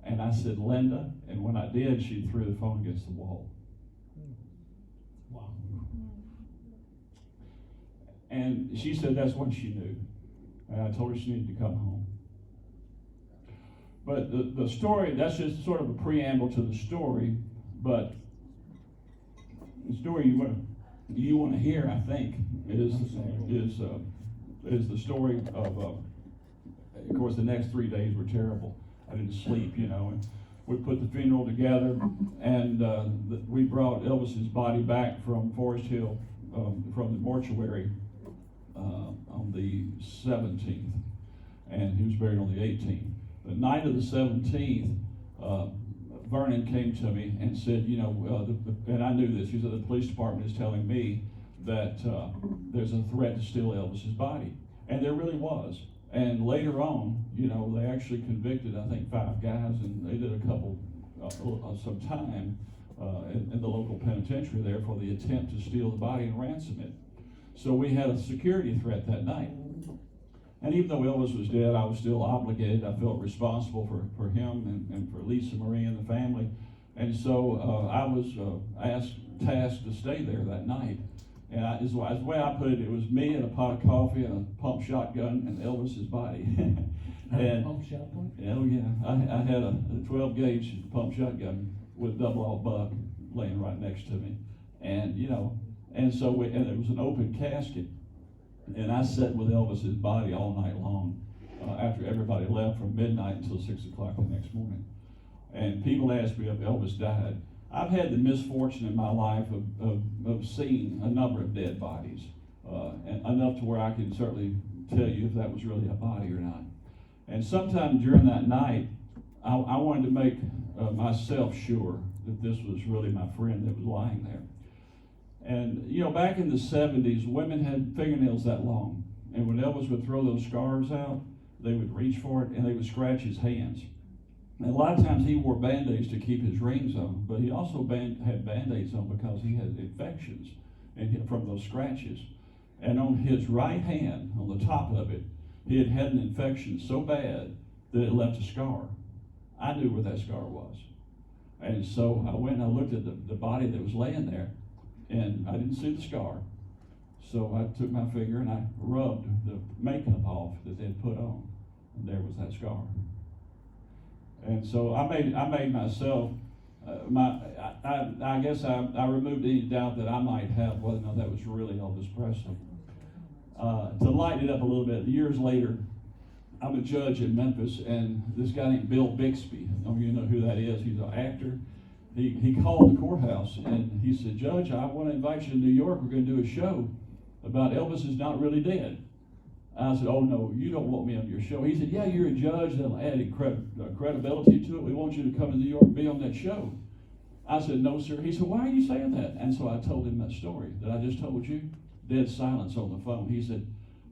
And I said, Linda, and when I did, she threw the phone against the wall. Wow. And she said that's when she knew. And I told her she needed to come home. But the story, that's just sort of a preamble to the story, but the story you want to hear, I think, is the story of course, the next 3 days were terrible. I didn't sleep, you know, and we put the funeral together, and we brought Elvis's body back from Forest Hill, from the mortuary on the 17th, and he was buried on the 18th. The night of the 17th, Vernon came to me and said, you know, and I knew this. He said the police department is telling me that there's a threat to steal Elvis's body, and there really was. And later on, you know, they actually convicted, I think, 5 guys, and they did a couple, some time in the local penitentiary there for the attempt to steal the body and ransom it. So we had a security threat that night. And even though Elvis was dead, I was still obligated. I felt responsible for him and for Lisa Marie and the family. And so I was tasked to stay there that night. And as the way I put it, it was me and a pot of coffee and a pump shotgun and Elvis's body. And Pump shotgun? oh yeah, I had a 12 gauge pump shotgun with double-aught buck laying right next to me. And you know, and so and it was an open casket. And I sat with Elvis's body all night long after everybody left from midnight until 6 o'clock the next morning. And people asked me if Elvis died. I've had the misfortune in my life of seeing a number of dead bodies, and enough to where I can certainly tell you if that was really a body or not. And sometime during that night, I wanted to make myself sure that this was really my friend that was lying there. And you know, back in the 70s, women had fingernails that long. And when Elvis would throw those scarves out, they would reach for it and they would scratch his hands. And a lot of times he wore Band-Aids to keep his rings on, but he also had Band-Aids on because he had infections from those scratches. And on his right hand, on the top of it, he had had an infection so bad that it left a scar. I knew where that scar was. And so I went and I looked at the body that was laying there, and I didn't see the scar. So I took my finger and I rubbed the makeup off that they had put on, and there was that scar. And so I made myself, I guess I removed any doubt that I might have whether or not that was really Elvis Presley. To lighten it up a little bit, years later, I'm a judge in Memphis, and this guy named Bill Bixby, you know who that is, he's an actor. He called the courthouse and he said, Judge, I want to invite you to New York. We're going to do a show about Elvis is not really dead. I said, oh no, you don't want me on your show. He said, yeah, you're a judge, that'll add credibility to it. We want you to come to New York and be on that show. I said, no sir. He said, why are you saying that? And so I told him that story that I just told you. Dead silence on the phone. He said,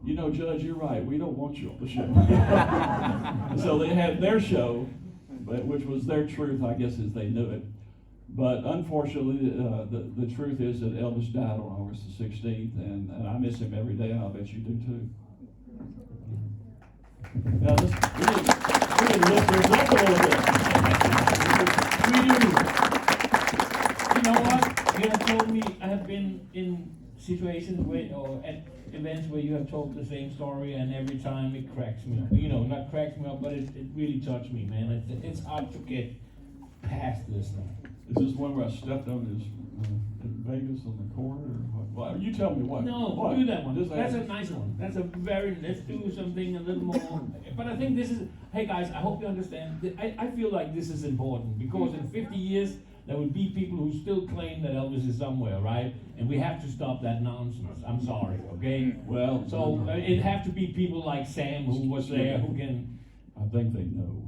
you know, Judge, you're right. We don't want you on the show. So they had their show, which was their truth, I guess, as they knew it. But unfortunately, the truth is that Elvis died on August the 16th, and I miss him every day, and I'll bet you do too. Now, we need to lift this up a little bit. You know what? You have told me I have been in situations where, or at events where you have told the same story, and every time it cracks me up. You know, not cracks me up, but it really touched me, man. It's hard to get past this stuff. Is this one where I stepped on his in Vegas on the corner, or what? Well, you tell me what. No, what? do that one. Just That's ask. a nice one. That's a very, let's do something a little more. But I think this is, hey guys, I hope you understand. I feel like this is important because in 50 years, there will be people who still claim that Elvis is somewhere, right? And we have to stop that nonsense. I'm sorry, okay? Well, So it have to be people like Sam who was there who can. I think they know.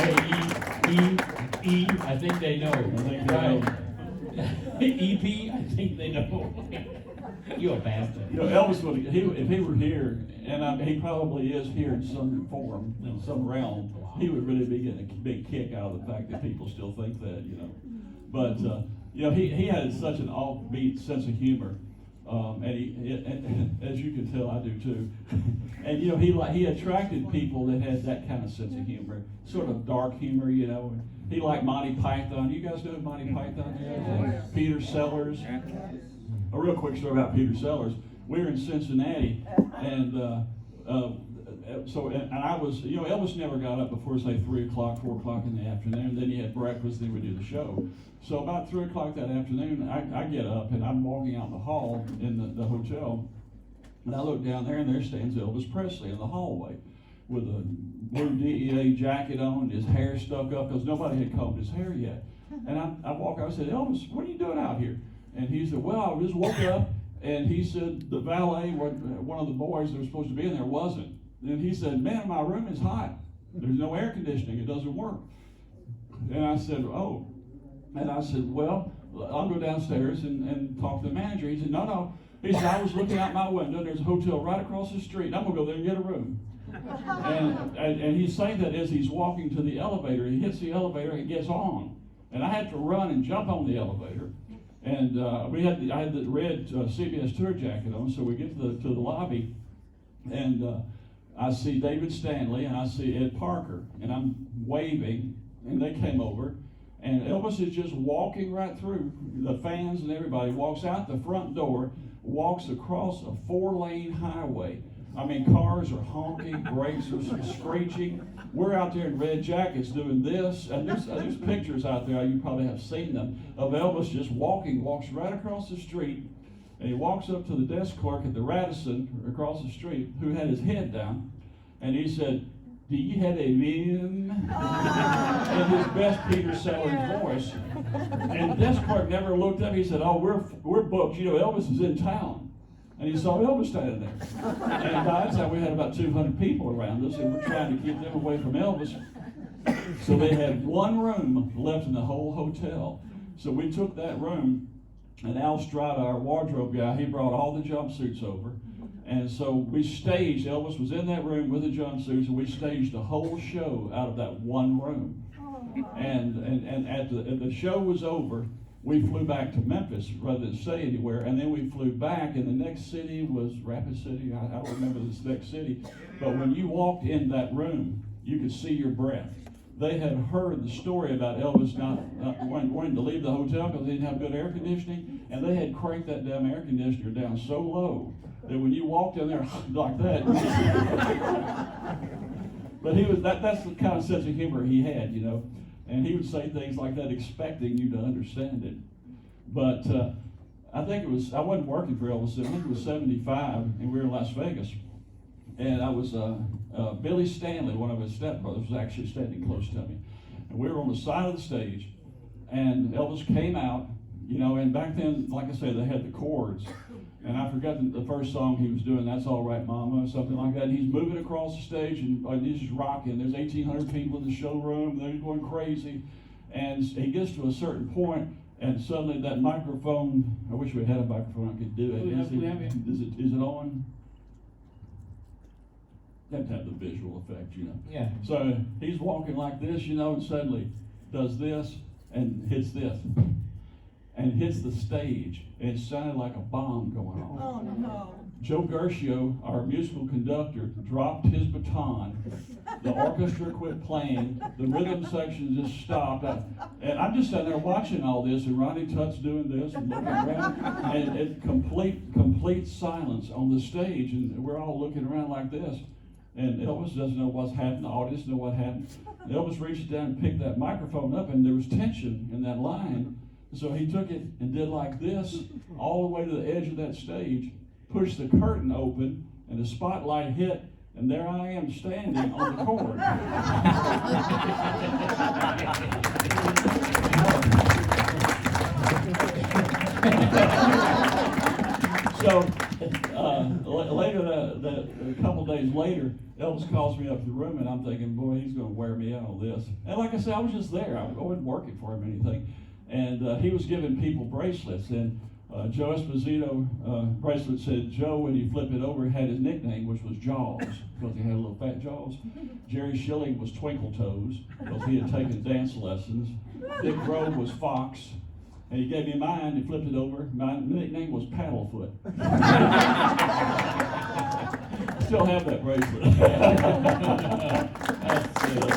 Hey, I think they know. I think they know. EP, I think they know. You're a bastard. You know, Elvis would, if he were here, and he probably is here in some form, in some realm, he would really be getting a big kick out of the fact that people still think that, you know. But, you know, he had such an offbeat sense of humor. And as you can tell, I do too. And you know, he attracted people that had that kind of sense of humor, sort of dark humor. You know, he liked Monty Python. You guys know who Monty Python is? Peter Sellers. A real quick story about Peter Sellers. We were in Cincinnati, and I was, you know, Elvis never got up before say 3 o'clock, 4 o'clock in the afternoon. Then he had breakfast, then we do the show. So about 3 o'clock that afternoon, I get up and I'm walking out in the hall in the hotel, and I look down there and there stands Elvis Presley in the hallway with a blue DEA jacket on, his hair stuck up because nobody had combed his hair yet. And I walk out, I said, Elvis, what are you doing out here? And he said, well, I just woke up, and he said the valet, one of the boys that was supposed to be in there wasn't. And he said, man, my room is hot. There's no air conditioning. It doesn't work. And I said, oh. And I said, well, I'll go downstairs and talk to the manager. He said, no. He said, I was looking out my window. There's a hotel right across the street. I'm going to go there and get a room. And he's saying that as he's walking to the elevator. He hits the elevator and gets on. And I had to run and jump on the elevator. And I had the red CBS tour jacket on, so we get to the lobby. And I see David Stanley and I see Ed Parker, and I'm waving, and they came over, and Elvis is just walking right through the fans and everybody, walks out the front door, walks across a 4-lane highway. I mean, cars are honking, brakes are screeching. We're out there in red jackets doing this, and there's pictures out there, you probably have seen them, of Elvis just walks right across the street. And he walks up to the desk clerk at the Radisson across the street, who had his head down, and he said, "Do you have a room?" in his best Peter Sellers voice. And the desk clerk never looked up. He said, "Oh, we're booked. You know, Elvis is in town." And he saw Elvis standing there. And by that time, we had about 200 people around us, and we're trying to keep them away from Elvis. So they had one room left in the whole hotel. So we took that room. And Al Strada, our wardrobe guy, he brought all the jumpsuits over. And so we staged, Elvis was in that room with the jumpsuits, and we staged the whole show out of that one room. And at the show was over, we flew back to Memphis rather than stay anywhere. And then we flew back, and the next city was Rapid City. I don't remember this next city. But when you walked in that room, you could see your breath. They had heard the story about Elvis not wanting to leave the hotel because they didn't have good air conditioning, and they had cranked that damn air conditioner down so low that when you walked in there like that, but that's the kind of sense of humor he had, you know, and he would say things like that expecting you to understand it. But I wasn't working for Elvis, I think it was 75, and we were in Las Vegas. And I was, Billy Stanley, one of his stepbrothers, was actually standing close to me. And we were on the side of the stage, and Elvis came out, you know, and back then, like I said, they had the chords. And I forgot the first song he was doing, "That's All Right, Mama," or something like that. And he's moving across the stage, and he's just rocking. There's 1,800 people in the showroom. They're going crazy. And he gets to a certain point, and suddenly that microphone, I wish we had a microphone, I could do it. Is it on? You have to have the visual effect, you know. Yeah. So he's walking like this, you know, and suddenly does this and hits this. And hits the stage. And it sounded like a bomb going on. Oh, no. Joe Gershio, our musical conductor, dropped his baton. The orchestra quit playing. The rhythm section just stopped. And I'm just sitting there watching all this, and Ronnie Tutt's doing this and looking around. And complete silence on the stage. And we're all looking around like this. And Elvis doesn't know what's happened. The audience know what happened. And Elvis reaches down and picked that microphone up, and there was tension in that line. So he took it and did like this all the way to the edge of that stage, pushed the curtain open, and the spotlight hit, and there I am standing on the cord. So later, a couple days later, Elvis calls me up to the room, and I'm thinking, boy, he's going to wear me out on this. And like I said, I was just there. I wasn't working for him or anything. And he was giving people bracelets. And Joe Esposito bracelet said Joe, when you flip it over, had his nickname, which was Jaws, because he had little fat jaws. Jerry Schilling was Twinkle Toes, because he had taken dance lessons. Dick Grove was Fox. And he gave me mine, he flipped it over. My nickname was Paddlefoot. Still have that bracelet. That's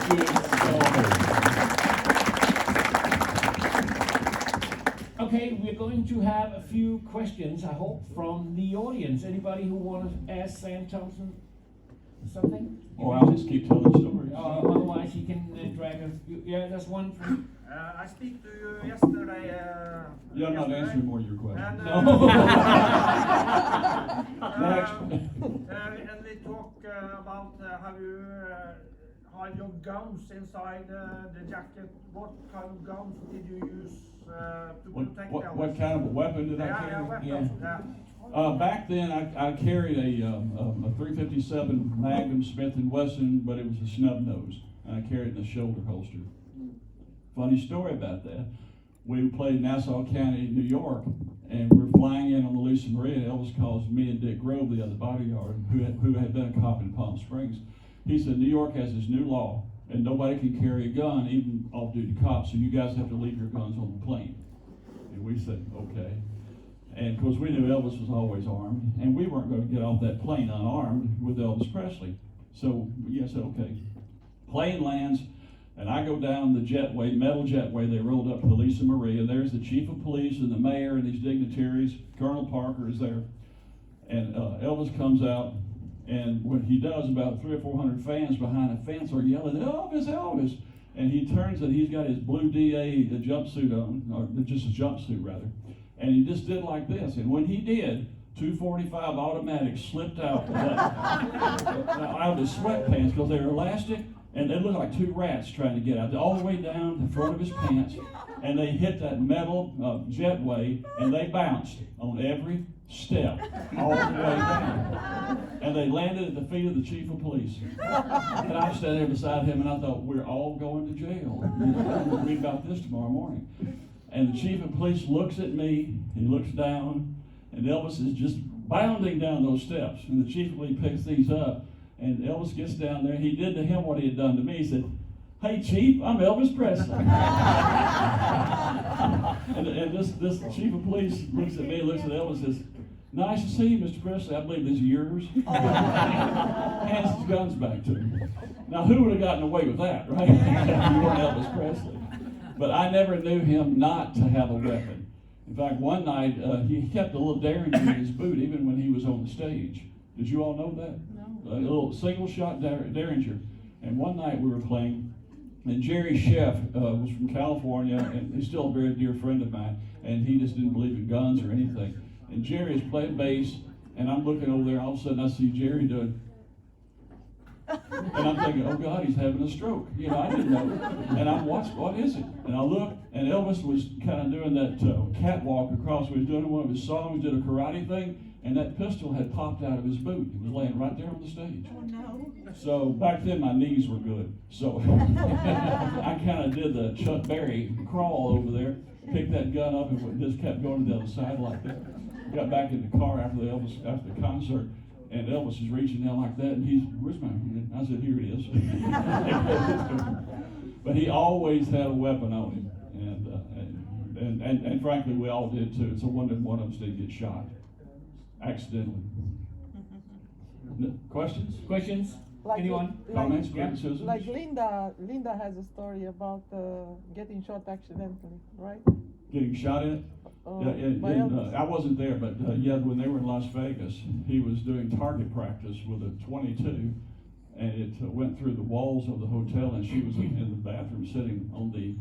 good story. Okay, we're going to have a few questions, I hope, from the audience. Anybody who wants to ask Sam Thompson something? Or I'll just keep telling stories. Otherwise, he can drag us. Yeah, that's one from. I speak to you yesterday. Yeah, I'm not answering more of your questions. And, Next. and we talk about are your guns inside the jacket? What kind of guns did you use to protect Elvis? What kind of a weapon did I Yeah, carry? yeah, weapons. Yeah. Back then, I carried a 357 Magnum Smith & Wesson, but it was a snub nose, and I carried it in a shoulder holster. Funny story about that. We played Nassau County, New York, and we're flying in on the Lisa Maria. Elvis calls me and Dick Grove, the other bodyguard, who had been a cop in Palm Springs. He said, New York has this new law, and nobody can carry a gun, even off-duty cops, so you guys have to leave your guns on the plane. And we said, okay. And of course, we knew Elvis was always armed, and we weren't going to get off that plane unarmed with Elvis Presley. So, yes, okay. Plane lands, and I go down the jetway, metal jetway. They rolled up to the Lisa Maria, and there's the chief of police and the mayor and these dignitaries. Colonel Parker is there. And Elvis comes out, and when he does, about 300 or 400 fans behind a fence are yelling, Elvis, Elvis! And he turns and he's got his blue DA jumpsuit on, or just a jumpsuit rather. And he just did like this. And when he did, 245 automatic slipped out of his sweatpants because they were elastic, and they looked like two rats trying to get out. All the way down the front of his pants, and they hit that metal jetway, and they bounced on every step all the way down. And they landed at the feet of the chief of police. And I was standing there beside him, and I thought, we're all going to jail. We'll read about this tomorrow morning. And the chief of police looks at me, he looks down, and Elvis is just bounding down those steps. And the chief of police picks these up, and Elvis gets down there. He did to him what he had done to me. He said, hey, Chief, I'm Elvis Presley. and this chief of police looks at me, looks at Elvis, and says, nice to see you, Mr. Presley. I believe this is yours. Hands his guns back to him. Now, who would have gotten away with that, right? You weren't Elvis Presley. But I never knew him not to have a weapon. In fact, one night, he kept a little Derringer in his boot, even when he was on the stage. Did you all know that? No. A little single-shot Derringer. And one night we were playing, and Jerry Sheff was from California, and he's still a very dear friend of mine, and he just didn't believe in guns or anything. And Jerry is playing bass, and I'm looking over there, all of a sudden I see Jerry doing, and I'm thinking, oh God, he's having a stroke. You know, I didn't know. And I'm watching, what is it? And I look, and Elvis was kind of doing that catwalk across. He was doing one of his songs, did a karate thing, and that pistol had popped out of his boot. It was laying right there on the stage. Oh no. So back then my knees were good. So I kind of did the Chuck Berry crawl over there, picked that gun up, and just kept going to the other side like that. Got back in the car after the concert. And Elvis is reaching down like that, and he's, where's my, I said, here it is. But he always had a weapon on him. And frankly, we all did too. It's a wonder one of us didn't get shot accidentally. Questions? Questions? Anyone? Comments? Yeah. Criticisms? Like Linda has a story about getting shot accidentally, right? Getting shot at? By Elvis. I wasn't there, but yeah, when they were in Las Vegas, he was doing target practice with a .22, and it went through the walls of the hotel, and she was in the bathroom sitting on the,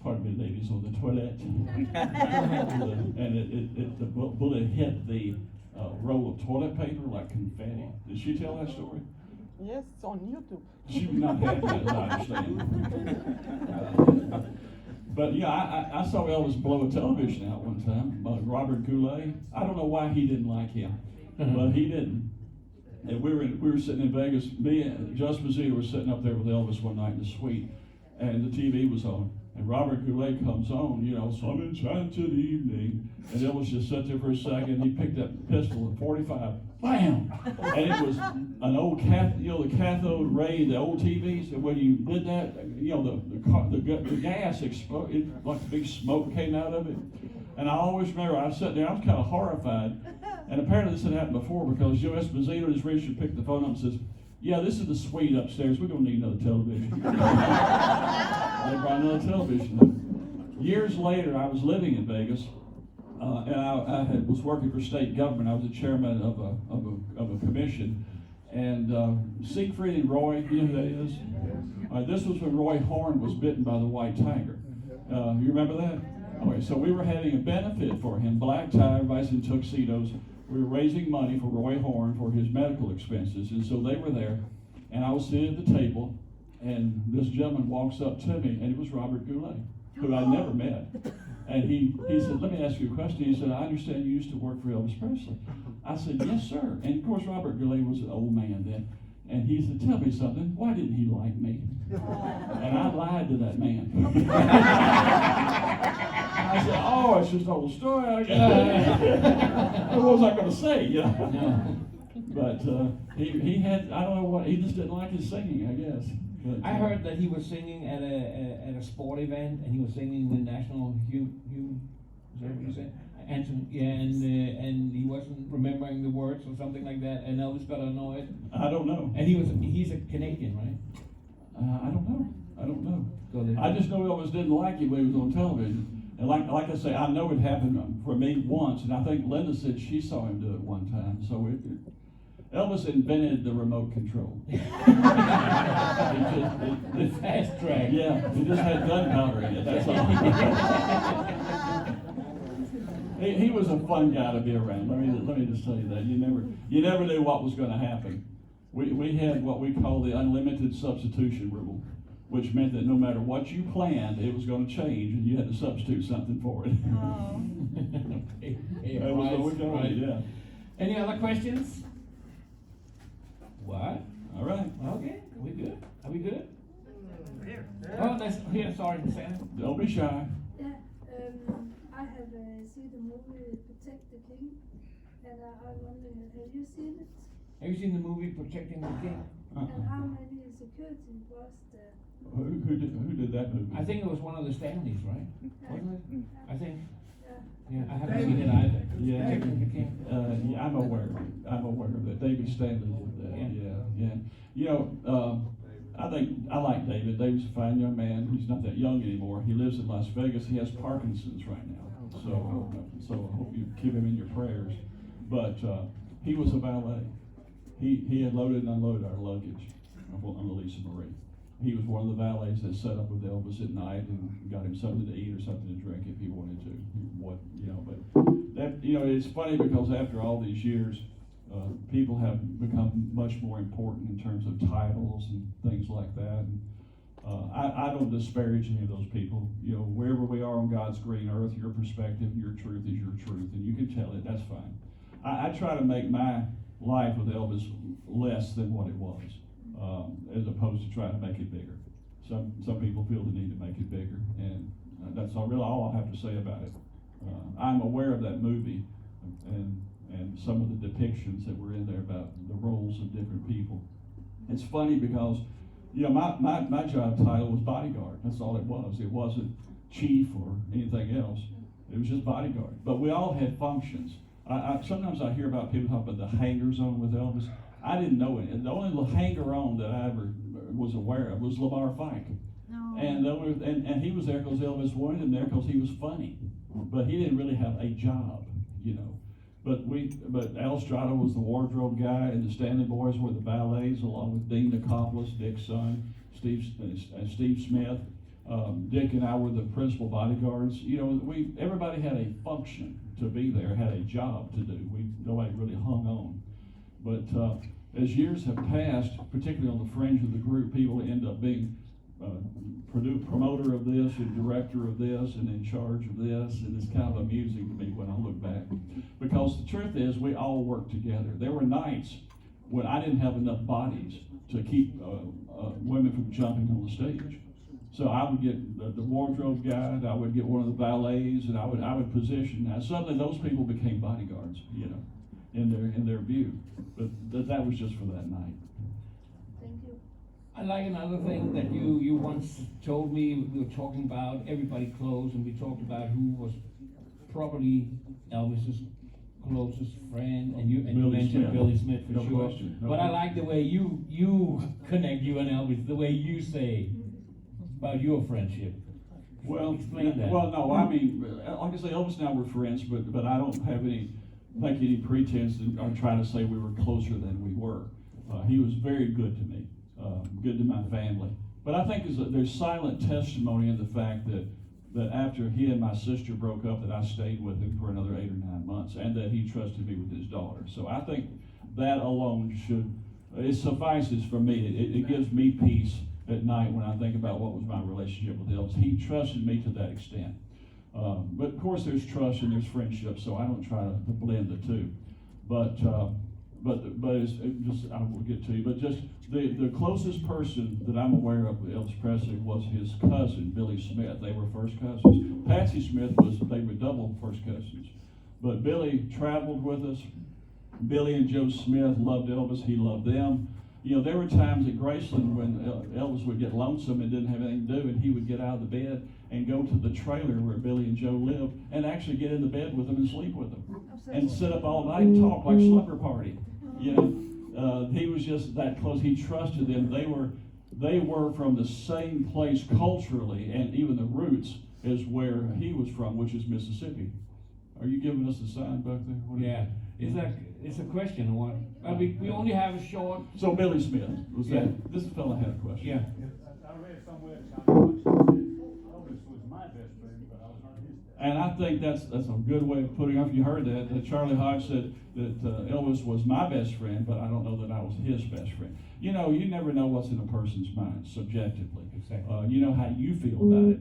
pardon me ladies, on the toilet, and the bullet hit the roll of toilet paper like confetti. Did she tell that story? Yes, it's on YouTube. She would not have that, as I understand. But yeah, I saw Elvis blow a television out one time by Robert Goulet. I don't know why he didn't like him, but he didn't. And we were sitting in Vegas. Me and Just Mazita were sitting up there with Elvis one night in the suite, and the TV was on. And Robert Goulet comes on, you know, some enchanted evening. And Elvis just sat there for a second. He picked up a pistol at 45, bam! And it was an old the cathode ray, the old TVs. And when you did that, you know, the gas exploded, like a big smoke came out of it. And I always remember, I was sitting there, I was kind of horrified. And apparently this had happened before because Joe Esposito just reached and picked the phone up and says, yeah, this is the suite upstairs. We're going to need another television. They brought another television. Years later, I was living in Vegas, and I was working for state government. I was the chairman of a commission. And Siegfried and Roy, you know who that is? This was when Roy Horn was bitten by the white tiger. You remember that? Okay, so we were having a benefit for him. Black tie, everybody's in tuxedos. We were raising money for Roy Horn for his medical expenses. And so they were there, and I was sitting at the table, And this gentleman walks up to me, and it was Robert Goulet, who I'd never met. And he said, let me ask you a question. He said, I understand you used to work for Elvis Presley. I said, yes, sir. And of course, Robert Goulet was an old man then. And he said, tell me something, why didn't he like me? And I lied to that man. I said, oh, it's just an old story. What was I going to say? You know? No. But he had, I don't know what, he just didn't like his singing, I guess. But, I heard that he was singing at a sport event, and he was singing the national is that what you said? Anthem, yeah, and he wasn't remembering the words or something like that, and Elvis got annoyed. I don't know. And he's a Canadian, right? I don't know. So they- I just know Elvis didn't like it when he was on television. And like I say, I know it happened for me once, and I think Linda said she saw him do it one time. So Elvis invented the remote control. the fast track. Yeah, he just had gunpowder in it, that's all. He was a fun guy to be around. Let me just tell you that. You never knew what was going to happen. We had what we call the unlimited substitution rule, which meant that no matter what you planned, it was going to change, and you had to substitute something for it. Oh. Okay, That was what we called right. it, yeah. Any other questions? What? All right. Okay, we good? Are we good? Here. Oh, that's here. Sorry, Sam. Don't be shy. Yeah, I have seen the movie Protect the King, and I wonder, have you seen it? Have you seen the movie Protecting the King? And how many security was there? Who did that movie? I think it was one of the Stanleys, right? Wasn't it? I think. Yeah. Yeah, I haven't seen it either. Yeah. Protecting the King. Yeah, I'm aware of it. I'm aware of it. David Stanley did that. Yeah. You know, I like David. David's a fine young man. He's not that young anymore. He lives in Las Vegas. He has Parkinson's right now. So I hope you keep him in your prayers. But he was a valet. He had loaded and unloaded our luggage on the Lisa Marie. He was one of the valets that set up with Elvis at night and got him something to eat or something to drink if he wanted to. But that, it's funny because after all these years, people have become much more important in terms of titles and things like that. And, I don't disparage any of those people. Wherever we are on God's green earth, your perspective, your truth is your truth, and you can tell it. That's fine. I try to make my life with Elvis less than what it was, as opposed to trying to make it bigger. Some people feel the need to make it bigger, and that's all I have to say about it. I'm aware of that movie and some of the depictions that were in there about the roles of different people. It's funny because my job title was bodyguard. That's all it was. It wasn't chief or anything else. It was just bodyguard. But we all had functions. Sometimes I hear about people talking about the hangers-on with Elvis. I didn't know it. The only hanger-on that I ever was aware of was Lamar Fike. No. And he was there because Elvis wanted him there because he was funny. But he didn't really have a job, But Al Strada was the wardrobe guy, and the Stanley Boys were the valets, along with Dean Nicopoulos, Dick's son, Steve Smith. Dick and I were the principal bodyguards. Everybody had a function to be there, had a job to do. Nobody really hung on. But as years have passed, particularly on the fringe of the group, people end up being promoter of this and director of this and in charge of this, and it's kind of amusing to me when I look back. Because the truth is, we all work together. There were nights when I didn't have enough bodies to keep women from jumping on the stage. So I would get the wardrobe guy, I would get one of the valets, and I would position. Now suddenly those people became bodyguards, in their view. But that was just for that night. Thank you. I like another thing that you once told me. We were talking about everybody close, and we talked about who was probably Elvis's closest friend, and you mentioned Smith. Billy Smith for No sure. question, no But I question. like the way you connect you and Elvis, the way you say about your friendship. Well, Explain that. Well, no, I mean, like I say, Elvis and I were friends, but I don't have make any pretense or try to say we were closer than we were. He was very good to me, good to my family. But I think there's silent testimony in the fact that after he and my sister broke up, that I stayed with him for another 8 or 9 months, and that he trusted me with his daughter. So I think that alone it suffices for me. It gives me peace at night when I think about what was my relationship with Elvis. He trusted me to that extent. But of course there's trust and there's friendship, so I don't try to blend the two. But it's just, I will get to you, but just the closest person that I'm aware of with Elvis Presley was his cousin, Billy Smith. They were first cousins. Patsy Smith they were double first cousins. But Billy traveled with us. Billy and Joe Smith loved Elvis, he loved them. You know, there were times at Graceland when Elvis would get lonesome and didn't have anything to do, and he would get out of the bed and go to the trailer where Billy and Joe lived and actually get in the bed with them and sleep with them. And sit up all night and talk like slumber party. You know, he was just that close. He trusted them. They were from the same place culturally, and even the roots is where he was from, which is Mississippi. Are you giving us a sign back there? What is Yeah, it? it's a question. What? We only have a short. So Billy Smith was Yeah. that? This fella had a question. Yeah. I read somewhere that Elvis was my best friend, but I was not his best. And I think that's a good way of putting it. If you heard that, Charlie Hodge said that Elvis was my best friend, but I don't know that I was his best friend. You know, you never know what's in a person's mind subjectively. Exactly. You know how you feel about it.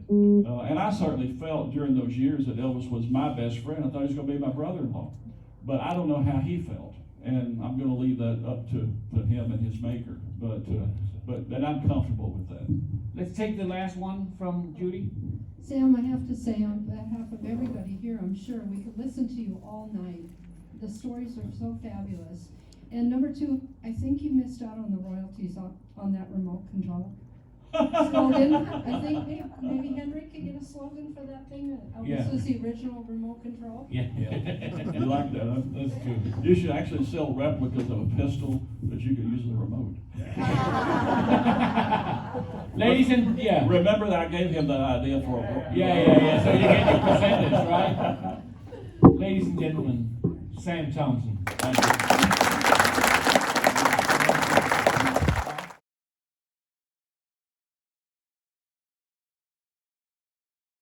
And I certainly felt during those years that Elvis was my best friend. I thought he was going to be my brother-in-law. But I don't know how he felt. And I'm going to leave that up to him and his maker. But I'm comfortable with that. Let's take the last one from Judy. Sam, I have to say on behalf of everybody here, I'm sure we could listen to you all night. The stories are so fabulous. And number two, I think you missed out on the royalties on that remote control slogan. I think maybe Henrik could get a slogan for that thing. Elvis was the original remote control. Yeah. You like that, huh? That's true. You should actually sell replicas of a pistol that you could use as a remote. Ladies and Remember that I gave him that idea for a book. Yeah. So you get your percentage, right? Ladies and gentlemen, Sam Thompson. Thank you.